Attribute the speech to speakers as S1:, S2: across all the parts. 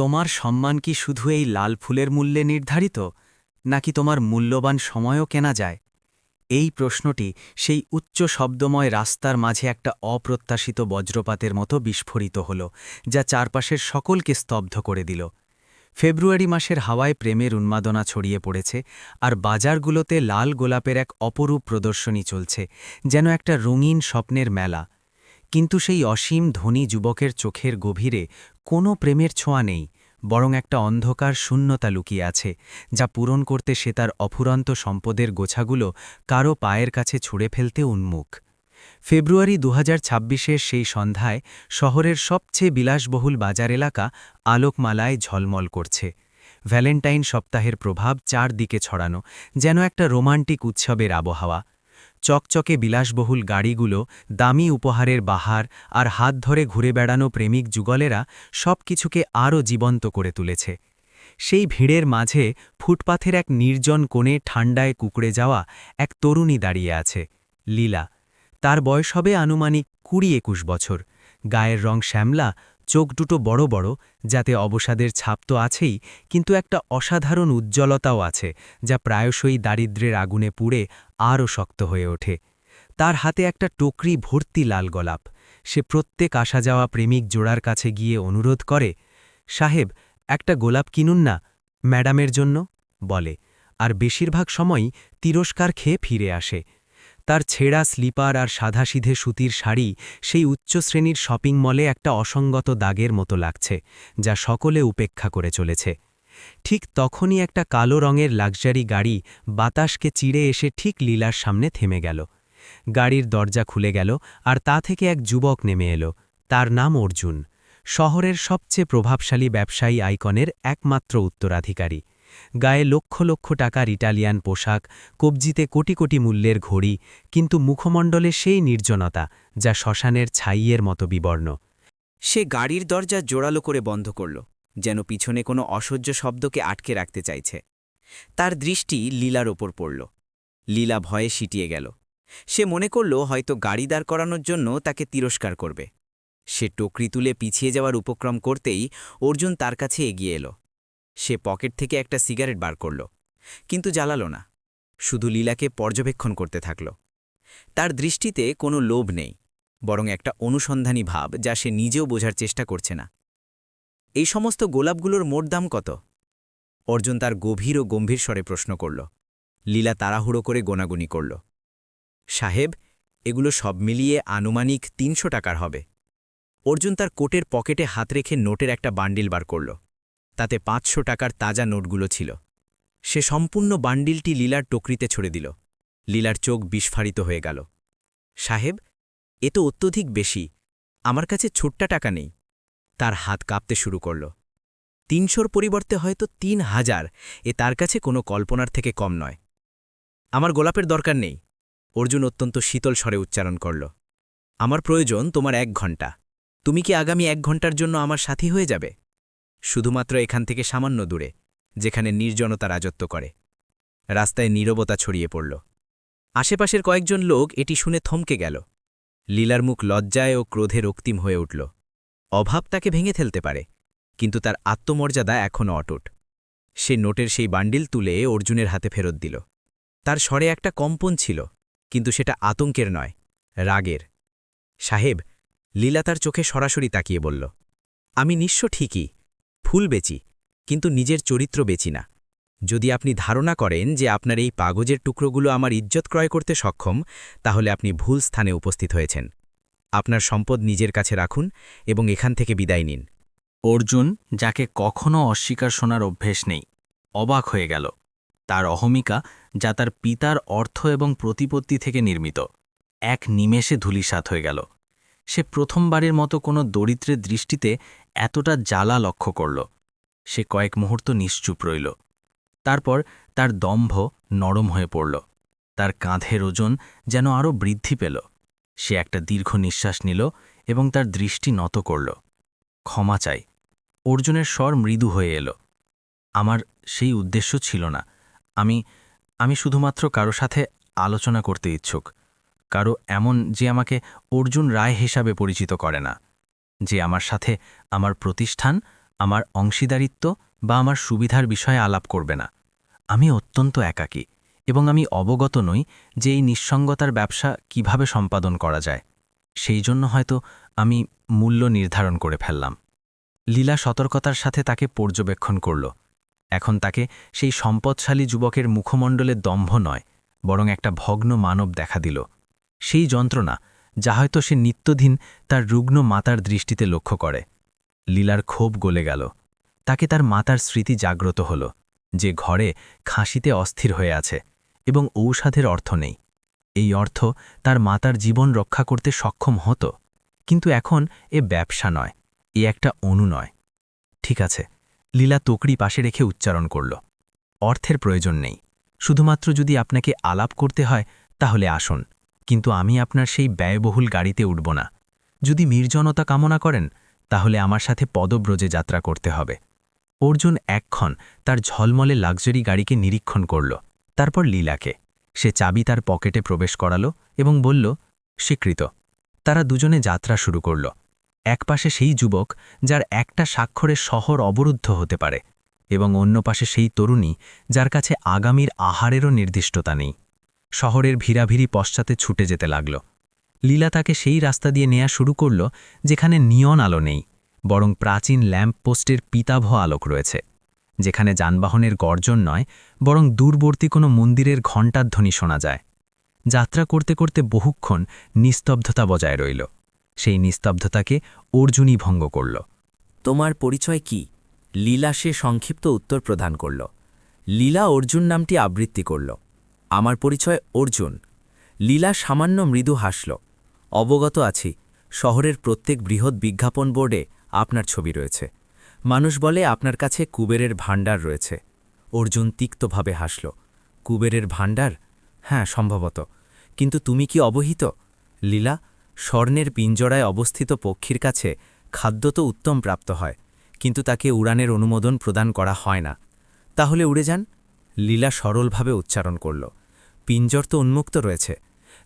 S1: তোমার সম্মান কি শুধু এই লাল ফুলের মূল্যে নির্ধারিত নাকি তোমার মূল্যবান সময়ও কেনা যায়? এই প্রশ্নটি সেই উচ্চ শব্দময় রাস্তার মাঝে একটা অপ্রত্যাশিত বজ্রপাতের মতো বিস্ফোরিত হল, যা চারপাশের সকলকে স্তব্ধ করে দিল। ফেব্রুয়ারি মাসের হাওয়ায় প্রেমের উন্মাদনা ছড়িয়ে পড়েছে, আর বাজারগুলোতে লাল গোলাপের এক অপরূপ প্রদর্শনী চলছে, যেন একটা রঙিন স্বপ্নের মেলা। কিন্তু সেই অসীম ধনী যুবকের চোখের গভীরে কোনো প্রেমের ছোঁয়া নেই, বরং একটা অন্ধকার শূন্যতা লুকিয়ে আছে, যা পূরণ করতে সে তার অফুরন্ত সম্পদের গোছাগুলো কারো পায়ের কাছে ছুঁড়ে ফেলতে উন্মুখ। ফেব্রুয়ারি ২০২৬-এর সেই সন্ধ্যায় শহরের সবচেয়ে বিলাসবহুল বাজার এলাকা আলোকমালায় ঝলমল করছে। ভ্যালেন্টাইন সপ্তাহের প্রভাব চারদিকে ছড়ানো, যেন একটা রোমান্টিক উৎসবের আবহাওয়া। চকচকে বিলাসবহুল গাড়িগুলো, দামি উপহারের বাহার আর হাত ধরে ঘুরে বেড়ানো প্রেমিক যুগলেরা সবকিছুকে আরও জীবন্ত করে তুলেছে। সেই ভিড়ের মাঝে ফুটপাথের এক নির্জন কোণে ঠান্ডায় কুঁকড়ে যাওয়া এক তরুণী দাঁড়িয়ে আছে, লীলা। তার বয়স হবে আনুমানিক ২০-২১ বছর। গায়ের রং শ্যামলা, চোখ দুটো বড় বড়, যাতে অবসাদের ছাপ তো আছেই, কিন্তু একটা অসাধারণ উজ্জ্বলতাও আছে, যা প্রায়শই দারিদ্র্যের আগুনে পুড়ে আরও শক্ত হয়ে ওঠে। তার হাতে একটা টোকরি ভর্তি লাল গোলাপ। সে প্রত্যেক আসা যাওয়া প্রেমিক জোড়ার কাছে গিয়ে অনুরোধ করে, সাহেব, একটা গোলাপ কিনুন না, ম্যাডামের জন্য, বলে। আর বেশিরভাগ সময়ই তিরস্কার খেয়ে ফিরে আসে। তার ছেঁড়া স্লিপার আর সাধাসিধে সুতির শাড়ি সেই উচ্চ শ্রেণীর শপিং মলে একটা অসঙ্গত দাগের মতো লাগছে, যা সকলে উপেক্ষা করে চলেছে। ঠিক তখনই একটা কালো রঙের লাক্সারি গাড়ি বাতাসকে চিড়ে এসে ঠিক লীলার সামনে থেমে গেল। গাড়ির দরজা খুলে গেল, আর তা থেকে এক যুবক নেমে এলো। তার নাম অর্জুন, শহরের সবচেয়ে প্রভাবশালী ব্যবসায়ী আইকনের একমাত্র উত্তরাধিকারী। গায়ে লক্ষ লক্ষ টাকার ইটালিয়ান পোশাক, কবজিতে কোটি কোটি মূল্যের ঘড়ি, কিন্তু মুখমণ্ডলে সেই নির্জনতা, যা শ্মশানের ছাইয়ের মতো বিবর্ণ।
S2: সে গাড়ির দরজা জোরালো করে বন্ধ করল, যেন পিছনে কোনো অসহ্য শব্দকে আটকে রাখতে চাইছে। তার দৃষ্টি লীলার ওপর পড়ল। লীলা ভয়ে সিটিয়ে গেল। সে মনে করল হয়তো গাড়ি দাঁড় করানোর জন্য তাকে তিরস্কার করবে। সে টোকরি তুলে পিছিয়ে যাওয়ার উপক্রম করতেই অর্জুন তার কাছে এগিয়ে এলো। সে পকেট থেকে একটা সিগারেট বার করল, কিন্তু জ্বালাল না। শুধু লীলাকে পর্যবেক্ষণ করতে থাকল। তার দৃষ্টিতে কোনো লোভ নেই, বরং একটা অনুসন্ধানী ভাব, যা সে নিজেও বোঝার চেষ্টা করছে না। এই সমস্ত গোলাপগুলোর মোট দাম কত? অর্জুন তার গভীর ও গম্ভীর স্বরে প্রশ্ন করল। লীলা তাড়াহুড়ো করে গোনাগুনি করল। সাহেব, এগুলো সব মিলিয়ে আনুমানিক ৩০০ টাকার হবে। অর্জুন তার কোটের পকেটে হাত রেখে নোটের একটা বান্ডিল বার করল। তাতে ৫০০ টাকার তাজা নোটগুলো ছিল। সে সম্পূর্ণ বান্ডিলটি লীলার টকরিতে ছড়ে দিল। লীলার চোখ বিস্ফারিত হয়ে গেল। সাহেব, এ তো অত্যধিক বেশি। আমার কাছে ছোট্ট টাকা নেই। তার হাত কাঁপতে শুরু করল। ৩০০-র পরিবর্তে হয়তো ৩০০০, এ তার কাছে কোনো কল্পনার থেকে কম নয়। আমার গোলাপের দরকার নেই, অর্জুন অত্যন্ত শীতল স্বরে উচ্চারণ করল। আমার প্রয়োজন তোমার ১ ঘণ্টা। তুমি কি আগামী ১ ঘণ্টার জন্য আমার সাথী হয়ে যাবে? শুধুমাত্র এখান থেকে সামান্য দূরে, যেখানে নির্জনতা রাজত্ব করে। রাস্তায় নীরবতা ছড়িয়ে পড়ল। আশেপাশের কয়েকজন লোক এটি শুনে থমকে গেল। লীলার মুখ লজ্জায় ও ক্রোধে রক্তিম হয়ে উঠল। অভাব তাকে ভেঙে ফেলতে পারে, কিন্তু তার আত্মমর্যাদা এখনও অটুট। সে নোটের সেই বান্ডিল তুলে অর্জুনের হাতে ফেরত দিল। তার স্বরে একটা কম্পন ছিল, কিন্তু সেটা আতঙ্কের নয়, রাগের। সাহেব, লীলা তার চোখে সরাসরি তাকিয়ে বলল, আমি নিঃস্ব ঠিকই, ফুল বেচি, কিন্তু নিজের চরিত্র বেচি না। যদি আপনি ধারণা করেন যে আপনার এই কাগজের টুকরোগুলো আমার ইজ্জত ক্রয় করতে সক্ষম, তাহলে আপনি ভুল স্থানে উপস্থিত হয়েছেন। আপনার সম্পদ নিজের কাছে রাখুন এবং এখান থেকে বিদায় নিন।
S1: অর্জুন, যাকে কখনও অস্বীকার শোনার অভ্যেস নেই, অবাক হয়ে গেল। তার অহমিকা, যা তার পিতার অর্থ এবং প্রতিপত্তি থেকে নির্মিত, এক নিমেষে ধূলিসাৎ হয়ে গেল। সে প্রথমবারের মতো কোনো দরিদ্রের দৃষ্টিতে এতটা জ্বালা লক্ষ্য করল। সে কয়েক মুহূর্ত নিশ্চুপ রইল। তারপর তার দম্ভ নরম হয়ে পড়ল। তার কাঁধের ওজন যেন আরও বৃদ্ধি পেল। সে একটা দীর্ঘ নিঃশ্বাস নিল এবং তার দৃষ্টি নত করল। ক্ষমা চাই। অর্জুনের স্বর মৃদু হয়ে এলো। আমার সেই উদ্দেশ্য ছিল না। আমি শুধুমাত্র কারো সাথে আলোচনা করতে ইচ্ছুক, কারো এমন যে আমাকে অর্জুন রায় হিসাবে পরিচিত করে না, যে আমার সাথে আমার প্রতিষ্ঠান আমার অংশীদারিত্ব বা আমার সুবিধার বিষয়ে আলাপ করবে না। আমি অত্যন্ত একাকী এবং আমি অবগত নই যে এই নিঃসঙ্গতার ব্যবসা কিভাবে সম্পাদন করা যায়। সেই জন্য হয়তো আমি মূল্য নির্ধারণ করে ফেললাম। লীলা সতর্কতার সাথে তাকে পর্যবেক্ষণ করল। এখন তাকে সেই সম্পদশালী যুবকের মুখমণ্ডলে দম্ভ নয়, বরং একটা ভগ্ন মানব দেখা দিল। সেই যন্ত্রণা যা হয়তো সে নিত্যদিন তার রুগ্ন মাতার দৃষ্টিতে লক্ষ্য করে। লীলার ক্ষোভ গলে গেল। তাকে তার মাতার স্মৃতি জাগ্রত হল, যে ঘরে খাসিতে অস্থির হয়ে আছে এবং ঔষধের অর্থ নেই। এই অর্থ তার মাতার জীবন রক্ষা করতে সক্ষম হতো, কিন্তু এখন এ ব্যবসা নয়, এ একটা অনুনয়। ঠিক আছে, লীলা তোকড়ি পাশে রেখে উচ্চারণ করল। অর্থের প্রয়োজন নেই, শুধুমাত্র যদি আপনাকে আলাপ করতে হয় তাহলে আসুন, কিন্তু আমি আপনার সেই ব্যয়বহুল গাড়িতে উঠব না। যদি নির্জনতা কামনা করেন তাহলে আমার সাথে পদব্রজে যাত্রা করতে হবে। অর্জুন একক্ষণ তার ঝলমলে লাক্সারি গাড়িকে নিরীক্ষণ করল, তারপর লীলাকে। সে চাবি তার পকেটে প্রবেশ করালো এবং বলল, স্বীকৃত। তারা দুজনে যাত্রা শুরু করল। একপাশে সেই যুবক যার একটা স্বাক্ষরে শহর অবরুদ্ধ হতে পারে, এবং অন্য পাশে সেই তরুণী যার কাছে আগামীর আহারেরও নির্দিষ্টতা নেই। শহরের ভিড়াভিড়ি পশ্চাতে ছুটে যেতে লাগল। লীলা তাকে সেই রাস্তা দিয়ে নেয়া শুরু করল যেখানে নিয়ন আলো নেই, বরং প্রাচীন ল্যাম্প পোস্টের পিতাভ আলোক রয়েছে, যেখানে যানবাহনের গর্জন নয়, বরং দূরবর্তী কোনো মন্দিরের ঘণ্টার ধ্বনি শোনা যায়। যাত্রা করতে করতে বহুক্ষণ নিস্তব্ধতা বজায় রইল। সেই নিস্তব্ধতাকে অর্জুনই ভঙ্গ করল।
S2: তোমার পরিচয় কি? লীলা সে সংক্ষিপ্ত উত্তর প্রদান করল। লীলা অর্জুন নামটি আবৃত্তি করল। আমার পরিচয় অর্জুন। লীলা সামান্য মৃদু হাসল। অবগত আছি, শহরের প্রত্যেক বৃহৎ বিজ্ঞাপন বোর্ডে আপনার ছবি রয়েছে। মানুষ বলে আপনার কাছে কুবেরের ভাণ্ডার রয়েছে। অর্জুন তিক্তভাবে হাসল। কুবেরের ভাণ্ডার? হ্যাঁ, সম্ভবত। কিন্তু তুমি কি অবহিত? লীলা, স্বর্ণের পিঞ্জরায় অবস্থিত পক্ষীর কাছে খাদ্য তো উত্তম প্রাপ্ত হয়, কিন্তু তাকে উড়ানের অনুমোদন প্রদান করা হয় না। তাহলে উড়ে যান। লীলা সরলভাবে উচ্চারণ করল। পিঞ্জর তো উন্মুক্ত রয়েছে।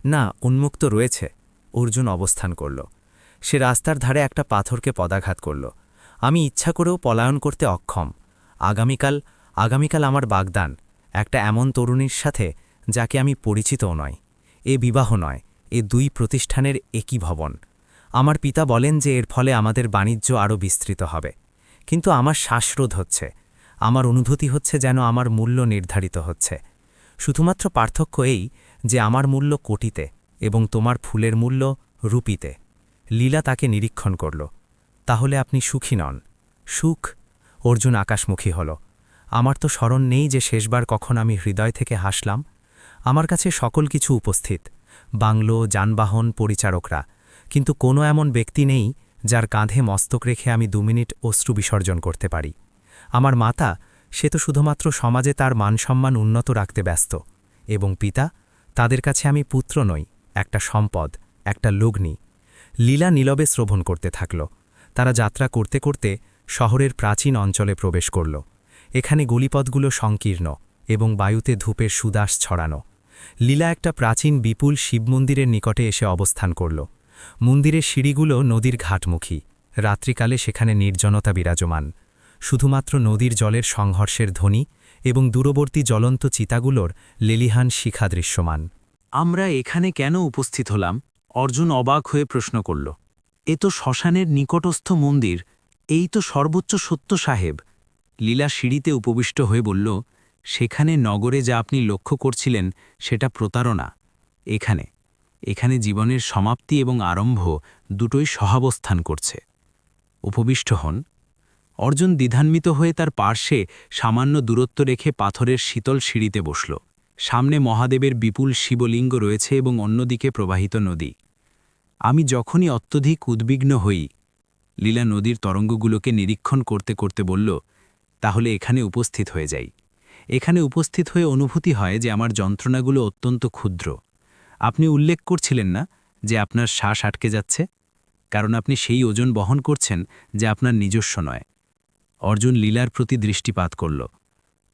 S2: না, উন্মুক্ত রয়েছে। অর্জুন অবস্থান করল। সে রাস্তার ধারে একটা পাথরকে পদাঘাত করল। আমি ইচ্ছা করেও পলায়ন করতে অক্ষম। আগামীকাল আমার বাগদান, একটা এমন তরুণীর সাথে যাকে আমি পরিচিতও নয়। এ বিবাহ নয়, এ দুই প্রতিষ্ঠানের একই ভবন। আমার পিতা বলেন যে এর ফলে আমাদের বাণিজ্য আরও বিস্তৃত হবে, কিন্তু আমার শ্বাসরোধ হচ্ছে। আমার অনুভূতি হচ্ছে যেন আমার মূল্য নির্ধারিত হচ্ছে। শুধুমাত্র পার্থক্য এই যে আমার মূল্য কোটিতে এবং তোমার ফুলের মূল্য রুপিতে। লীলা তাকে নিরীক্ষণ করল। তাহলে আপনি সুখী নন? সুখ? অর্জুন আকাশমুখী হল। আমার তো স্মরণ নেই যে শেষবার কখন আমি হৃদয় থেকে হাসলাম। আমার কাছে সকল কিছু উপস্থিত, বাংলো, যানবাহন, পরিচারকরা, কিন্তু কোনো এমন ব্যক্তি নেই যার কাঁধে মস্তক রেখে আমি 2 মিনিট অশ্রু বিসর্জন করতে পারি। আমার মাতা, সে তো শুধুমাত্র সমাজে তার মানসম্মান উন্নত রাখতে ব্যস্ত, এবং পিতা, তাদের কাছে আমি পুত্র নই, একটা সম্পদ, একটা লগ্নি। লীলা নীরবে শ্রবণ করতে থাকল। তারা যাত্রা করতে করতে শহরের প্রাচীন অঞ্চলে প্রবেশ করল। এখানে গলিপথগুলো সংকীর্ণ এবং বায়ুতে ধূপের সুদাস ছড়ানো। লীলা একটা প্রাচীন বিপুল শিবমন্দিরের নিকটে এসে অবস্থান করল। মন্দিরের সিঁড়িগুলো নদীর ঘাটমুখী। রাত্রিকালে সেখানে নির্জনতা বিরাজমান। শুধুমাত্র নদীর জলের সংঘর্ষের ধ্বনি এবং দূরবর্তী জ্বলন্ত চিতাগুলোর লেলিহান শিখা দৃশ্যমান।
S3: আমরা এখানে কেন উপস্থিত হলাম? অর্জুন অবাক হয়ে প্রশ্ন করল। এ তো শ্মশানের নিকটস্থ মন্দির, এই তো সর্বোচ্চ সত্য সাহেব। লীলা সিঁড়িতে উপবিষ্ট হয়ে বলল, সেখানে নগরে যা আপনি লক্ষ্য করছিলেন সেটা প্রতারণা। এখানে জীবনের সমাপ্তি এবং আরম্ভ দুটোই সহাবস্থান করছে। উপবিষ্ট হন। অর্জুন দ্বিধান্বিত হয়ে তার পার্শ্বে সামান্য দূরত্ব রেখে পাথরের শীতল সিঁড়িতে বসল। সামনে মহাদেবের বিপুল শিবলিঙ্গ রয়েছে এবং অন্যদিকে প্রবাহিত নদী। আমি যখনই অত্যধিক উদ্বিগ্ন হই, লীলা নদীর তরঙ্গগুলোকে নিরীক্ষণ করতে করতে বলল, তাহলে এখানে উপস্থিত হয়ে যাই। এখানে উপস্থিত হয়ে অনুভূতি হয় যে আমার যন্ত্রণাগুলো অত্যন্ত ক্ষুদ্র। আপনি উল্লেখ করছিলেন না যে আপনার শ্বাস আটকে যাচ্ছে? কারণ আপনি সেই ওজন বহন করছেন যা আপনার নিজস্ব নয়। অর্জুন লীলার প্রতি দৃষ্টিপাত করল।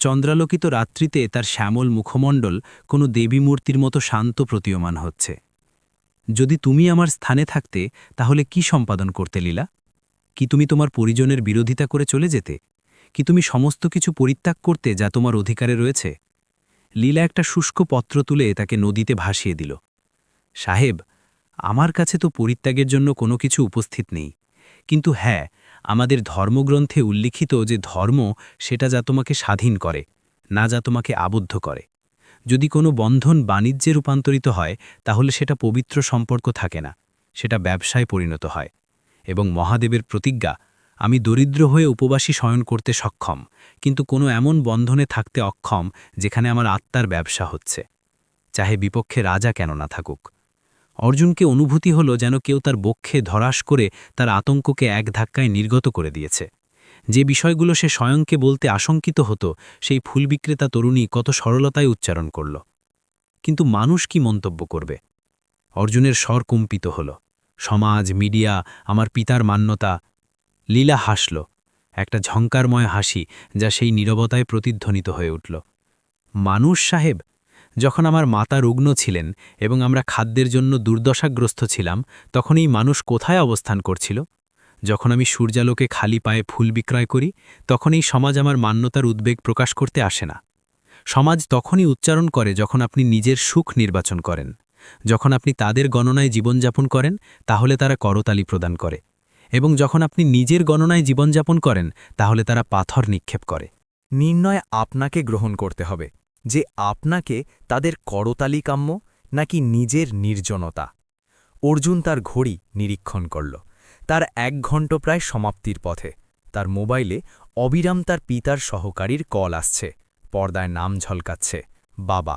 S3: চন্দ্রালোকিত রাত্রিতে তার শ্যামল মুখমণ্ডল কোনো দেবী মূর্তির মতো শান্ত প্রতীয়মান হচ্ছে। যদি তুমি আমার স্থানে থাকতে তাহলে কি সম্পাদন করতে, লীলা? কি তুমি তোমার পরিজনের বিরোধিতা করে চলে যেতে? কি তুমি সমস্ত কিছু পরিত্যাগ করতে যা তোমার অধিকারে রয়েছে? লীলা একটা শুষ্ক পত্র তুলে তাকে নদীতে ভাসিয়ে দিল। সাহেব, আমার কাছে তো পরিত্যাগের জন্য কোনো কিছু উপস্থিত নেই, কিন্তু হ্যাঁ, আমাদের ধর্মগ্রন্থে উল্লিখিত যে ধর্ম, সেটা যা তোমাকে স্বাধীন করে, না যা তোমাকে আবদ্ধ করে। যদি কোনো বন্ধন বাণিজ্যে রূপান্তরিত হয়, তাহলে সেটা পবিত্র সম্পর্ক থাকে না, সেটা ব্যবসায় পরিণত হয়। এবং মহাদেবের প্রতিজ্ঞা, আমি দরিদ্র হয়ে উপবাসী শয়ন করতে সক্ষম, কিন্তু কোনো এমন বন্ধনে থাকতে অক্ষম যেখানে আমার আত্মার ব্যবসা হচ্ছে, চাহে বিপক্ষে রাজা কেন না থাকুক। অর্জুনকে অনুভূতি হলো যেন কেউ তার বক্ষে ধরাস করে তার আতঙ্ককে এক ধাক্কায় নির্গত করে দিয়েছে। যে বিষয়গুলো সে স্বয়ংকে বলতে আশঙ্কিত হতো, সেই ফুল বিক্রেতা তরুণী কত সরলতায় উচ্চারণ করল। কিন্তু মানুষ কি মন্তব্য করবে? অর্জুনের স্বর কম্পিত হল। সমাজ, মিডিয়া, আমার পিতার মান্যতা। লীলা হাসল, একটা ঝঙ্কারময় হাসি যা সেই নীরবতায় প্রতিধ্বনিত হয়ে উঠল। মানুষ সাহেব, যখন আমার মাতা রুগ্ন ছিলেন এবং আমরা খাদ্যের জন্য দুর্দশাগ্রস্ত ছিলাম, তখন এই মানুষ কোথায় অবস্থান করছিল? যখন আমি সূর্যালোকে খালি পায়ে ফুল বিক্রয় করি, তখন এই সমাজ আমার মান্যতার উদ্বেগ প্রকাশ করতে আসে না। সমাজ তখনই উচ্চারণ করে যখন আপনি নিজের সুখ নির্বাচন করেন। যখন আপনি তাদের গণনায় জীবনযাপন করেন, তাহলে তারা করতালি প্রদান করে, এবং যখন আপনি নিজের গণনায় জীবনযাপন করেন, তাহলে তারা পাথর নিক্ষেপ করে।
S4: নির্ণয় আপনাকে গ্রহণ করতে হবে যে আপনাকে তাদের করতালি কাম্য নাকি নিজের নির্জনতা। অর্জুন তার ঘড়ি নিরীক্ষণ করল। তার 1 ঘণ্টা প্রায় সমাপ্তির পথে। তার মোবাইলে অবিরাম তার পিতার সহকারীর কল আসছে, পর্দায় নাম ঝলকাচ্ছে, বাবা।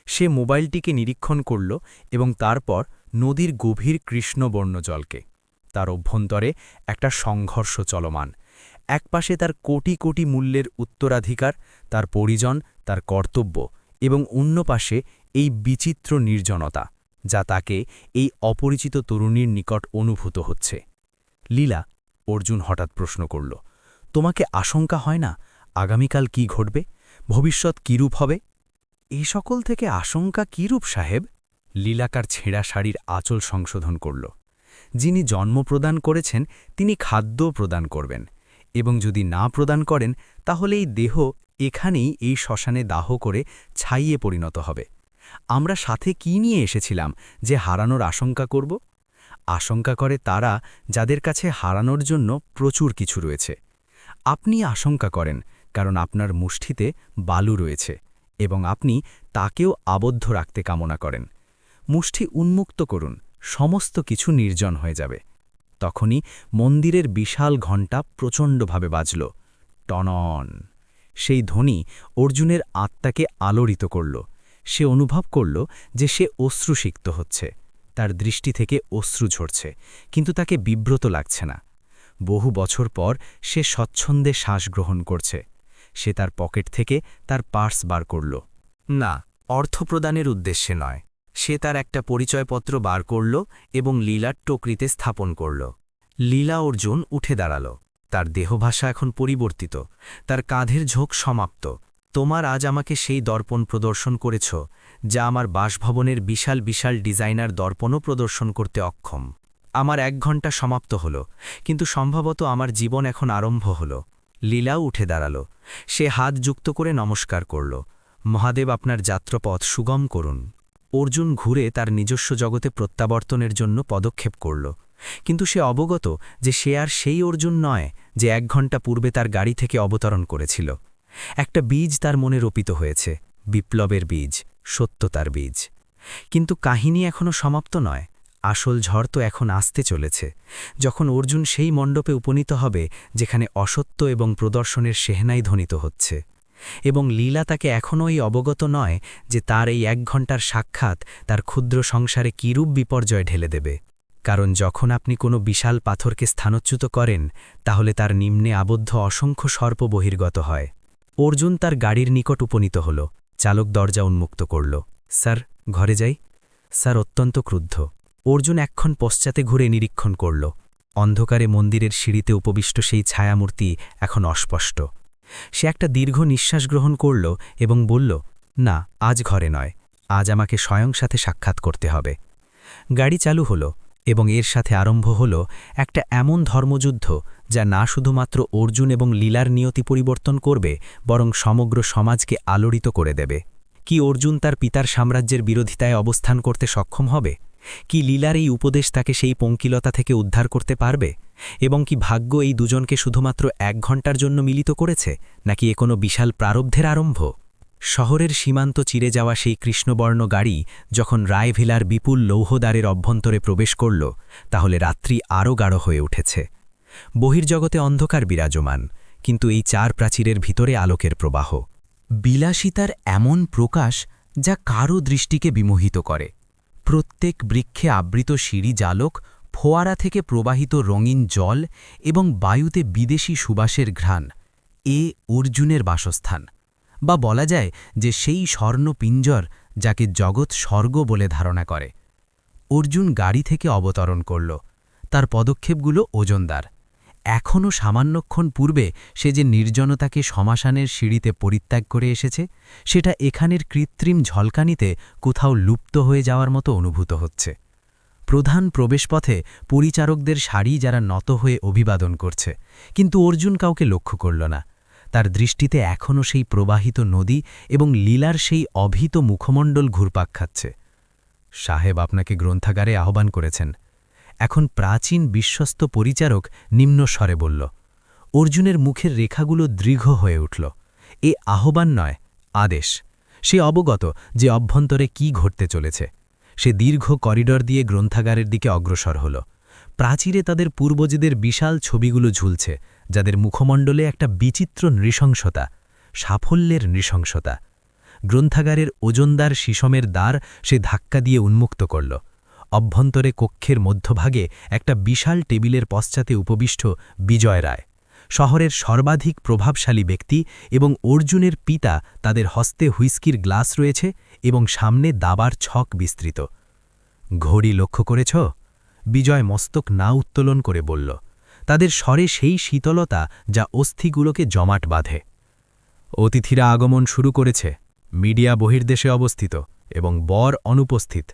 S4: সে মোবাইলটিকে নিরীক্ষণ করল এবং তারপর নদীর গভীর কৃষ্ণবর্ণ জলকে। তার অভ্যন্তরে একটা সংঘর্ষ চলমান। একপাশে তার কোটি কোটি মূল্যের উত্তরাধিকার, তার পরিজন, তার কর্তব্য, এবং অন্য পাশে এই বিচিত্র নির্জনতা, যা তাকে এই অপরিচিত তরুণীর নিকট অনুভূত হচ্ছে। লীলা, অর্জুন হঠাৎ প্রশ্ন করল, তোমাকে আশঙ্কা হয় না আগামীকাল কি ঘটবে, ভবিষ্যৎ কীরূপ হবে? এই সকল থেকে আশঙ্কা কীরূপ সাহেব? লীলাকার ছেঁড়া শাড়ির আঁচল সংশোধন করল। যিনি জন্ম প্রদান করেছেন তিনি খাদ্য প্রদান করবেন, এবং যদি না প্রদান করেন তাহলে এই দেহ এখানেই এই শ্মশানে দাহ করে ছাইয়ে পরিণত হবে। আমরা সাথে কি নিয়ে এসেছিলাম যে হারানোর আশঙ্কা করব? আশঙ্কা করে তারা যাদের কাছে হারানোর জন্য প্রচুর কিছু রয়েছে। আপনি আশঙ্কা করেন কারণ আপনার মুষ্টিতে বালু রয়েছে এবং আপনি তাকেও আবদ্ধ রাখতে কামনা করেন। মুষ্টি উন্মুক্ত করুন, সমস্ত কিছু নির্জন হয়ে যাবে। তখনই মন্দিরের বিশাল ঘণ্টা প্রচণ্ডভাবে বাজল, টনন। সেই ধ্বনি অর্জুনের আত্মাকে আলোড়িত করল। সে অনুভব করল যে সে অশ্রুসিক্ত হচ্ছে, তার দৃষ্টি থেকে অশ্রু ঝরছে, কিন্তু তাকে বিব্রত লাগছে না। বহু বছর পর সে স্বচ্ছন্দে শ্বাস গ্রহণ করছে। সে তার পকেট থেকে তার পার্স বার করল। না, অর্থ প্রদানের উদ্দেশ্যে নয়। সে তার একটা পরিচয়পত্র বার করল এবং লীলার টকরিতে স্থাপন করল। লীলা অর্জুন উঠে দাঁড়াল। তার দেহভাষা এখন পরিবর্তিত, তার কাঁধের ঝোঁক সমাপ্ত। তোমার আজ আমাকে সেই দর্পণ প্রদর্শন করেছ যা আমার বাসভবনের বিশাল বিশাল ডিজাইনার দর্পণও প্রদর্শন করতে অক্ষম। আমার 1 ঘণ্টা সমাপ্ত হল, কিন্তু সম্ভবত আমার জীবন এখন আরম্ভ হল। লীলাও উঠে দাঁড়াল। সে হাত যুক্ত করে নমস্কার করল। মহাদেব আপনার যাত্রাপথ সুগম করুন। অর্জুন ঘুরে তার নিজস্ব জগতে প্রত্যাবর্তনের জন্য পদক্ষেপ করল, কিন্তু সে অবগত যে সে আর সেই অর্জুন নয় যে 1 ঘণ্টা পূর্বে তার গাড়ি থেকে অবতরণ করেছিল। একটা বীজ তার মনে রোপিত হয়েছে, বিপ্লবের বীজ, সত্যতার বীজ। কিন্তু কাহিনী এখনও সমাপ্ত নয়। আসল ঝড় তো এখন আসতে চলেছে, যখন অর্জুন সেই মণ্ডপে উপনীত হবে যেখানে অসত্য এবং প্রদর্শনের সেহনাই ধ্বনিত হচ্ছে। এবং লীলা তাকে এখনও এই অবগত নয় যে তার এই 1 ঘণ্টার সাক্ষাৎ তার ক্ষুদ্র সংসারে কিরূপ বিপর্যয় ঢেলে দেবে। কারণ যখন আপনি কোনো বিশাল পাথরকে স্থানচ্যুত করেন, তাহলে তার নিম্নে আবদ্ধ অসংখ্য সর্প বহির্গত হয়। অর্জুন তার গাড়ির নিকট উপনীত হল। চালক দরজা উন্মুক্ত করল। স্যার, ঘরে যাই? স্যার অত্যন্ত ক্রুদ্ধ। অর্জুন এক্ষণ পশ্চাতে ঘুরে নিরীক্ষণ করল। অন্ধকারে মন্দিরের সিঁড়িতে উপবিষ্ট সেই ছায়ামূর্তি এখন অস্পষ্ট। সে একটা দীর্ঘ নিঃশ্বাস গ্রহণ করল এবং বলল, না, আজ ঘরে নয়, আজ আমাকে স্বয়ং সাথে সাক্ষাৎ করতে হবে। গাড়ি চালু হল
S3: এবং এর সাথে আরম্ভ হল একটা এমন ধর্মযুদ্ধ যা না শুধুমাত্র অর্জুন এবং লীলার নিয়তি পরিবর্তন করবে, বরং সমগ্র সমাজকে আলোড়িত করে দেবে। কি অর্জুন তার পিতার সাম্রাজ্যের বিরোধিতায় অবস্থান করতে সক্ষম হবে? কি লীলার এই উপদেশ তাকে সেই পঙ্কিলতা থেকে উদ্ধার করতে পারবে? এবং কি ভাগ্য এই দুজনকে শুধুমাত্র 1 ঘণ্টার জন্য মিলিত করেছে, নাকি এ কোনো বিশাল প্রারব্ধের আরম্ভ? শহরের সীমান্ত চিরে যাওয়া সেই কৃষ্ণবর্ণ গাড়ি যখন রায়ভিলার বিপুল লৌহদ্বারের অভ্যন্তরে প্রবেশ করল, তাহলে রাত্রি আরও গাঢ় হয়ে উঠেছে। বহির্জগতে অন্ধকার বিরাজমান, কিন্তু এই 4 প্রাচীরের ভিতরে আলোকের প্রবাহ। বিলাসিতার এমন প্রকাশ যা কারও দৃষ্টিকে বিমোহিত করে। প্রত্যেক বৃক্ষে আবৃত সিঁড়ি জালক, ফোয়ারা থেকে প্রবাহিত রঙিন জল এবং বায়ুতে বিদেশি সুবাসের ঘ্রাণ, এ অর্জুনের বাসস্থান। বা বলা যায় যে সেই স্বর্ণ পিঞ্জর যাকে জগৎ স্বর্গ বলে ধারণা করে। অর্জুন গাড়ি থেকে অবতরণ করল। তার পদক্ষেপগুলো ওজনদার। এখনও সামান্যক্ষণ পূর্বে সে যে নির্জনতাকে শ্মশানের সিঁড়িতে পরিত্যাগ করে এসেছে, সেটা এখানের কৃত্রিম ঝলকানিতে কোথাও লুপ্ত হয়ে যাওয়ার মতো অনুভূত হচ্ছে। প্রধান প্রবেশপথে পরিচারকদের সারি যারা নত হয়ে অভিবাদন করছে, কিন্তু অর্জুন কাউকে লক্ষ্য করল না। তার দৃষ্টিতে এখনও সেই প্রবাহিত নদী এবং লীলার সেই অভীত মুখমণ্ডল ঘুরপাক খাচ্ছে। সাহেব আপনাকে গ্রন্থাগারে আহ্বান করেছেন। এখন প্রাচীন বিশ্বস্ত পরিচারক নিম্নস্বরে বলল। অর্জুনের মুখের রেখাগুলো দৃঢ় হয়ে উঠল। এ আহ্বান নয়, আদেশ। সে অবগত যে অভ্যন্তরে কি ঘটতে চলেছে। সে দীর্ঘ করিডর দিয়ে গ্রন্থাগারের দিকে অগ্রসর হল। প্রাচীরে তাদের পূর্বজেদের বিশাল ছবিগুলো ঝুলছে, যাদের মুখমণ্ডলে একটা বিচিত্র নৃশংসতা, সাফল্যের নৃশংসতা। গ্রন্থাগারের ওজনদার শিশমের দ্বার সে ধাক্কা দিয়ে উন্মুক্ত করল। অভ্যন্তরে কক্ষের মধ্যভাগে একটা বিশাল টেবিলের পশ্চাতে উপবিষ্ট বিজয় রায়, শহরের সর্বাধিক প্রভাবশালী ব্যক্তি, এবং অর্জুনের পিতা। তাদের হস্তে হুইস্কির গ্লাস রয়েছে এবং সামনে দাবার ছক বিস্তৃত। ঘড়ি লক্ষ্য করেছ? বিজয় মস্তক না উত্তোলন করে বলল। তাদের স্বরে সেই শীতলতা যা অস্থিগুলোকে জমাট বাঁধে। অতিথিরা আগমন শুরু করেছে। মিডিয়া বহির্দেশে অবস্থিত এবং বর অনুপস্থিত।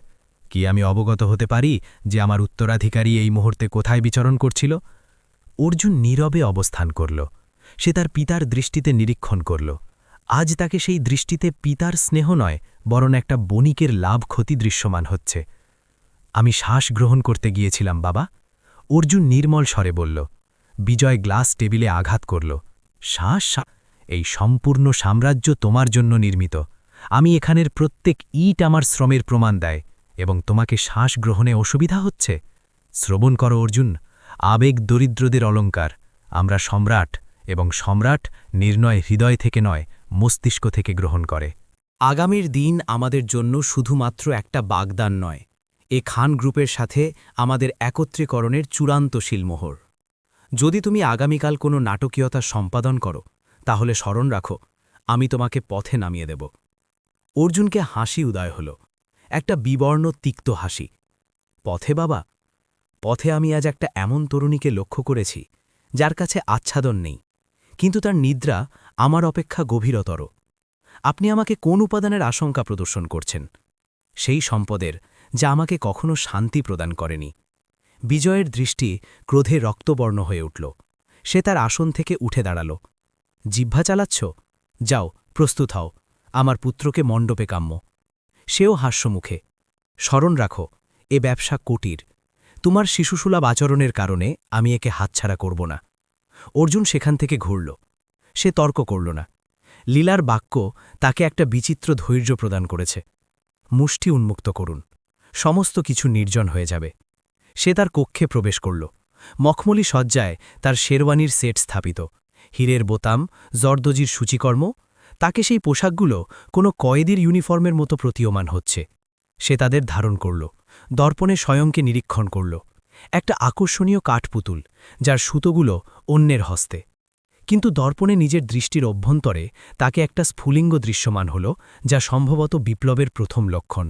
S3: কি আমি অবগত হতে পারি যে আমার উত্তরাধিকারী এই মুহূর্তে কোথায় বিচরণ করছিল? অর্জুন নীরবে অবস্থান করল। সে তার পিতার দৃষ্টিতে নিরীক্ষণ করল। আজ তাকে সেই দৃষ্টিতে পিতার স্নেহ নয়, বরং একটা বণিকের লাভ ক্ষতি দৃশ্যমান হচ্ছে। আমি শ্বাস গ্রহণ করতে গিয়েছিলাম বাবা, অর্জুন নির্মল স্বরে বলল। বিজয় গ্লাস টেবিলে আঘাত করল। শ্বাস, এই সম্পূর্ণ সাম্রাজ্য তোমার জন্য নির্মিত। আমি এখানের প্রত্যেক ইট আমার শ্রমের প্রমাণ দেয়, এবং তোমাকে শ্বাস গ্রহণে অসুবিধা হচ্ছে। শ্রবণ করো অর্জুন, আবেগ দরিদ্রদের অলঙ্কার। আমরা সম্রাট, এবং সম্রাট নির্ণয় হৃদয় থেকে নয়, মস্তিষ্ক থেকে গ্রহণ করে। আগামীর দিন আমাদের জন্য শুধুমাত্র একটা বাগদান নয়, এ খান গ্রুপের সাথে আমাদের একত্রীকরণের চূড়ান্ত শিলমোহর। যদি তুমি আগামীকাল কোনো নাটকীয়তা সম্পাদন করো, তাহলে স্মরণ রাখো, আমি তোমাকে পথে নামিয়ে দেব। অর্জুনকে হাসি উদয় হল, একটা বিবর্ণ তিক্ত হাসি। পথে বাবা? পথে আমি আজ একটা এমন তরুণীকে লক্ষ্য করেছি, যার কাছে আচ্ছাদন নেই, কিন্তু তার নিদ্রা আমার অপেক্ষা গভীরতর। আপনি আমাকে কোন উপাদানের আশঙ্কা প্রদর্শন করছেন? সেই সম্পদের যা আমাকে কখনো শান্তি প্রদান করেনি। বিজয়ের দৃষ্টি ক্রোধে রক্তবর্ণ হয়ে উঠল। সে তার আসন থেকে উঠে দাঁড়াল। জিহ্বা চালাচ্ছ? যাও, প্রস্তুত হও, আমার পুত্রকে মণ্ডপে কাম্য। সেও হাস্যমুখে। স্মরণ রাখো, এ ব্যবসা কুটির। তোমার শিশুসুলভ আচরণের কারণে আমি একে হাতছাড়া করব না। অর্জুন সেখান থেকে ঘুরল। সে তর্ক করল না। লীলার বাক্য তাকে একটা বিচিত্র ধৈর্য প্রদান করেছে। মুষ্টি উন্মুক্ত করুন, সমস্ত কিছু নির্জন হয়ে যাবে। সে তার কক্ষে প্রবেশ করল। মখমলি সজ্জায় তার শেরওয়ানির সেট স্থাপিত, হীরের বোতাম, জর্দজির সূচিকর্ম। তাকে সেই পোশাকগুলো কোনো কয়েদির ইউনিফর্মের মতো প্রতীয়মান হচ্ছে। সে তাদের ধারণ করল, দর্পণে স্বয়ংকে নিরীক্ষণ করল। একটা আকর্ষণীয় কাঠপুতুল, যার সুতোগুলো অন্যের হস্তে। কিন্তু দর্পণে নিজের দৃষ্টির অভ্যন্তরে তাকে একটা স্ফুলিঙ্গ দৃশ্যমান হল, যা সম্ভবত বিপ্লবের প্রথম লক্ষণ।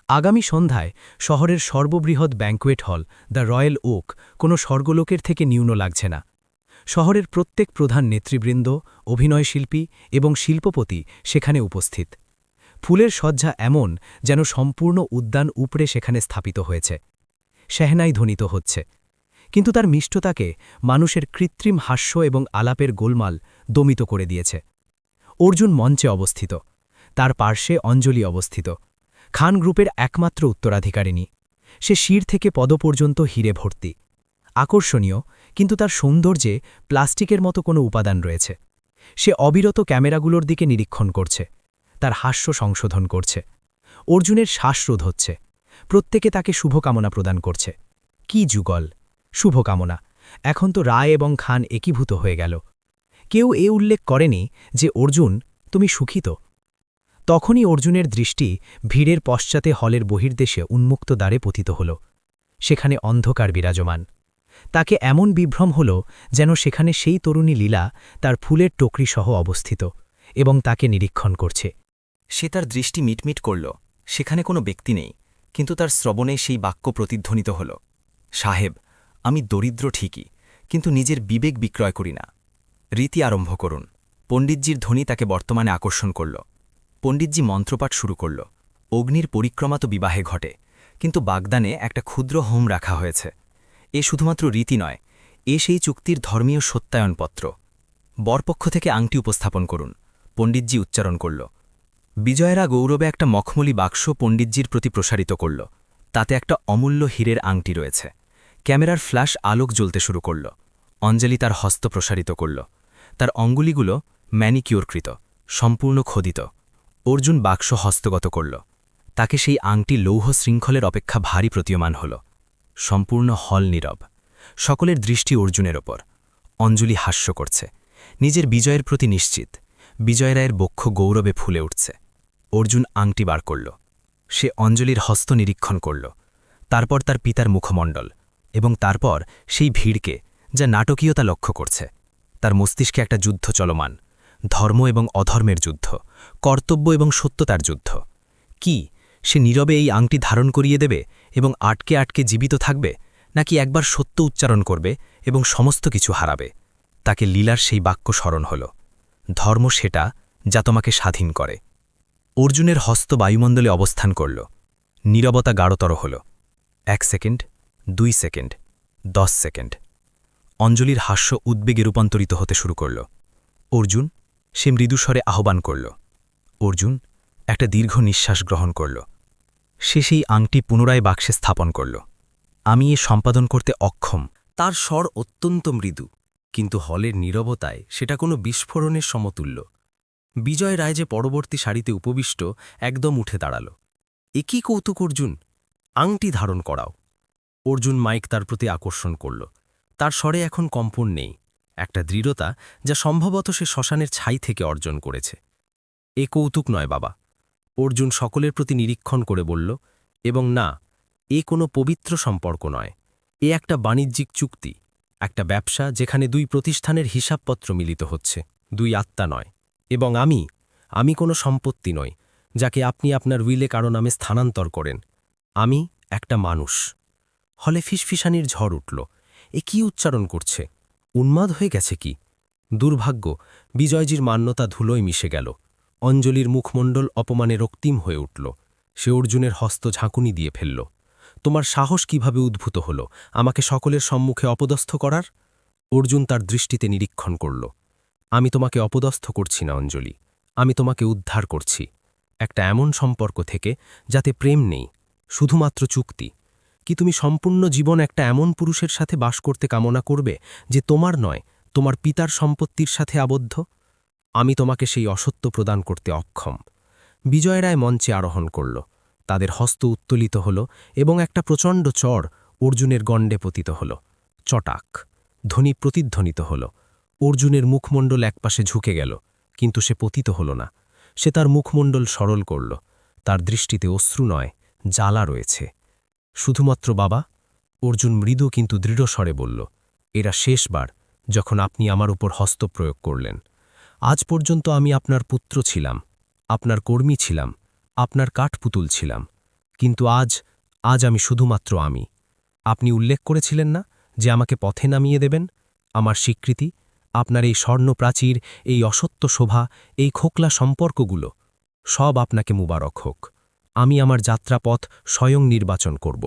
S3: আগামী সন্ধ্যায় শহরের সর্ববৃহৎ banquet hall the royal okay কোনো স্বর্গলোকের থেকে নিম্ন লাগছে না। শহরের প্রত্যেক প্রধান নেতৃবৃন্দ, অভিনয়শিল্পী এবং শিল্পপতি সেখানে উপস্থিত। ফুলের সজ্জা এমন যেন সম্পূর্ণ উদ্যান উপড়ে সেখানে স্থাপিত হয়েছে।
S4: শেহনাই ধ্বনিত হচ্ছে। কিন্তু তার মিষ্টতাকে মানুষের কৃত্রিম হাস্য এবং আলাপের গোলমাল দমিত করে দিয়েছে। অর্জুন মঞ্চে অবস্থিত, তার পার্শ্বে অঞ্জলি অবস্থিত, খান গ্রুপের একমাত্র উত্তরাধিকারিণী। সে শির থেকে পদ পর্যন্ত হিরে ভর্তি, আকর্ষণীয়, কিন্তু তার সৌন্দর্যে প্লাস্টিকের মতো কোনো উপাদান রয়েছে। সে অবিরত ক্যামেরাগুলোর দিকে নিরীক্ষণ করছে, তার হাস্য সংশোধন করছে। অর্জুনের শ্বাসরোধ হচ্ছে, প্রত্যেকে তাকে শুভকামনা প্রদান করছে। কি যুগল! শুভকামনা! এখন তো রায় এবং খান একীভূত হয়ে গেল। কেউ এ উল্লেখ করেনি যে অর্জুন, তুমি সুখী তো? তখনই অর্জুনের দৃষ্টি ভিড়ের পশ্চাতে হলের বহির্দেশে উন্মুক্ত দ্বারে পতিত হল। সেখানে অন্ধকার বিরাজমান। তাকে এমন বিভ্রম হল যেন সেখানে সেই তরুণী লীলা তার ফুলের টকরিসহ অবস্থিত এবং তাকে নিরীক্ষণ করছে।
S5: সে তার দৃষ্টি মিটমিট করল। সেখানে কোনো ব্যক্তি নেই, কিন্তু তার শ্রবণে সেই বাক্য প্রতিধ্বনিত হল, সাহেব, আমি দরিদ্র ঠিকই, কিন্তু নিজের বিবেক বিক্রয় করি না। রীতি আরম্ভ করুন। পণ্ডিতজির ধ্বনি তাকে বর্তমানে আকর্ষণ করল। পণ্ডিতজি মন্ত্রপাঠ শুরু করল। অগ্নির পরিক্রমা তো বিবাহে ঘটে, কিন্তু বাগদানে একটা ক্ষুদ্র হোম রাখা হয়েছে। এ শুধুমাত্র রীতি নয়, এ সেই চুক্তির ধর্মীয় সত্যায়নপত্র। বরপক্ষ থেকে আংটি উপস্থাপন করুন, পণ্ডিতজি উচ্চারণ করল। বিজয়েরা গৌরবে একটা মখমলি বাক্স পণ্ডিতজির প্রতি প্রসারিত করল। তাতে একটা অমূল্য হীরের আংটি রয়েছে। ক্যামেরার ফ্ল্যাশ আলোক জ্বলতে শুরু করল। অঞ্জলি তার হস্ত প্রসারিত করল। তার অঙ্গুলিগুলো ম্যানিকিউরকৃত, সম্পূর্ণ খোদিত। অর্জুন বাক্স হস্তগত করল। তাকে সেই আংটি লৌহ শৃঙ্খলের অপেক্ষা ভারী প্রতীয়মান হল। সম্পূর্ণ হল নীরব। সকলের দৃষ্টি অর্জুনের ওপর। অঞ্জলি হাস্য করছে, নিজের বিজয়ের প্রতি নিশ্চিত। বিজয়রায়ের বক্ষ গৌরবে ফুলে উঠছে। অর্জুন আংটি বার করল। সে অঞ্জলির হস্ত নিরীক্ষণ করল, তারপর তার পিতার মুখমণ্ডল, এবং তারপর সেই ভিড়কে, যা নাটকীয়তা লক্ষ্য করছে। তার মস্তিষ্কে একটা যুদ্ধ চলমান, ধর্ম এবং অধর্মের যুদ্ধ, কর্তব্য এবং সত্যতার যুদ্ধ। কি সে নীরবে এই আংটি ধারণ করিয়ে দেবে এবং আটকে আটকে জীবিত থাকবে, নাকি একবার সত্য উচ্চারণ করবে এবং সমস্ত কিছু হারাবে? তাকে লীলার সেই বাক্য স্মরণ হল, ধর্ম সেটা যা তোমাকে স্বাধীন করে। অর্জুনের হস্ত বায়ুমণ্ডলে অবস্থান করল। নীরবতা গাঢ়তর হল। 1 সেকেন্ড, 2 সেকেন্ড, 10 সেকেন্ড। অঞ্জলির হাস্য উদ্বেগে রূপান্তরিত হতে শুরু করল। অর্জুন, সে মৃদুস্বরে আহ্বান করল। অর্জুন একটা দীর্ঘ নিঃশ্বাস গ্রহণ করল। সে সেই আংটি পুনরায় বাক্সে স্থাপন করল। আমি এ সম্পাদন করতে অক্ষম।
S6: তার স্বর অত্যন্ত মৃদু, কিন্তু হলের নীরবতায় সেটা কোনো বিস্ফোরণের সমতুল্য। বিজয় রায় যে পরবর্তী সারিতে উপবিষ্ট একদম উঠে দাঁড়াল। একই কৌতুক অর্জুন, আংটি ধারণ করাও। অর্জুন মাইক তার প্রতি আকর্ষণ করল। তার স্বরে এখন কম্পন নেই, একটা দৃঢ়তা যা সম্ভবত সে শ্মশানের ছাই থেকে অর্জন করেছে। এ কৌতুক নয় বাবা, অর্জুন সকলের প্রতি নিরীক্ষণ করে বলল, এবং না, এ কোনো পবিত্র সম্পর্ক নয়। এ একটা বাণিজ্যিক চুক্তি, একটা ব্যবসা যেখানে 2 প্রতিষ্ঠানের হিসাবপত্র মিলিত হচ্ছে, 2 আত্মা নয়। এবং আমি কোনো সম্পত্তি নই যাকে আপনি আপনার উইলে কারো নামে স্থানান্তর করেন। আমি একটা মানুষ। হলে ফিসফিসানির ঝড় উঠল। এ কি উচ্চারণ করছে? উন্মাদ হয়ে গেছে কি? দুর্ভাগ্য, বিজয়জির মান্যতা ধুলোয় মিশে গেল। অঞ্জলির মুখমণ্ডল অপমানে রক্তিম হয়ে উঠল। সে অর্জুনের হস্ত ঝাঁকুনি দিয়ে ফেলল। তোমার সাহস কিভাবে উদ্ভূত হল আমাকে সকলের সম্মুখে অপদস্থ করার? অর্জুন তার দৃষ্টিতে নিরীক্ষণ করল। আমি তোমাকে অপদস্থ করছি না অঞ্জলি, আমি তোমাকে উদ্ধার করছি একটা এমন সম্পর্ক থেকে যাতে প্রেম নেই, শুধুমাত্র চুক্তি। কি তুমি সম্পূর্ণ জীবন একটা এমন পুরুষের সাথে বাস করতে কামনা করবে যে তোমার নয়, তোমার পিতার সম্পত্তির সাথে আবদ্ধ? আমি তোমাকে সেই অসত্য প্রদান করতে অক্ষম। বিজয় রায় মঞ্চে আরোহণ করল। তাদের হস্ত উত্তোলিত হল এবং একটা প্রচণ্ড চর অর্জুনের গণ্ডে পতিত হল। চটাক ধ্বনি প্রতিধ্বনিত হল। অর্জুনের মুখমণ্ডল একপাশে ঝুঁকে গেল, কিন্তু সে পতিত হল না। সে তার মুখমণ্ডল সরল করল। তার দৃষ্টিতে অশ্রু নয়, জ্বালা রয়েছে। শুধুমাত্র বাবা, অর্জুন মৃদু কিন্তু দৃঢ় স্বরে বলল, এরা শেষবার যখন আপনি আমার উপর হস্ত প্রয়োগ করলেন। আজ পর্যন্ত আমি আপনার পুত্র ছিলাম, আপনার কর্মী ছিলাম, আপনার কাঠপুতুল ছিলাম, কিন্তু আজ আমি শুধুমাত্র আমি। আপনি উল্লেখ করেছিলেন না যে আমাকে পথে নামিয়ে দেবেন? আমার স্বীকৃতি, আপনার এই স্বর্ণপ্রাচীর, এই অসত্য শোভা, এই খোকলা সম্পর্কগুলো, সব আপনাকে মুবারক হোক। আমি আমার যাত্রাপথ স্বয়ং নির্বাচন করব।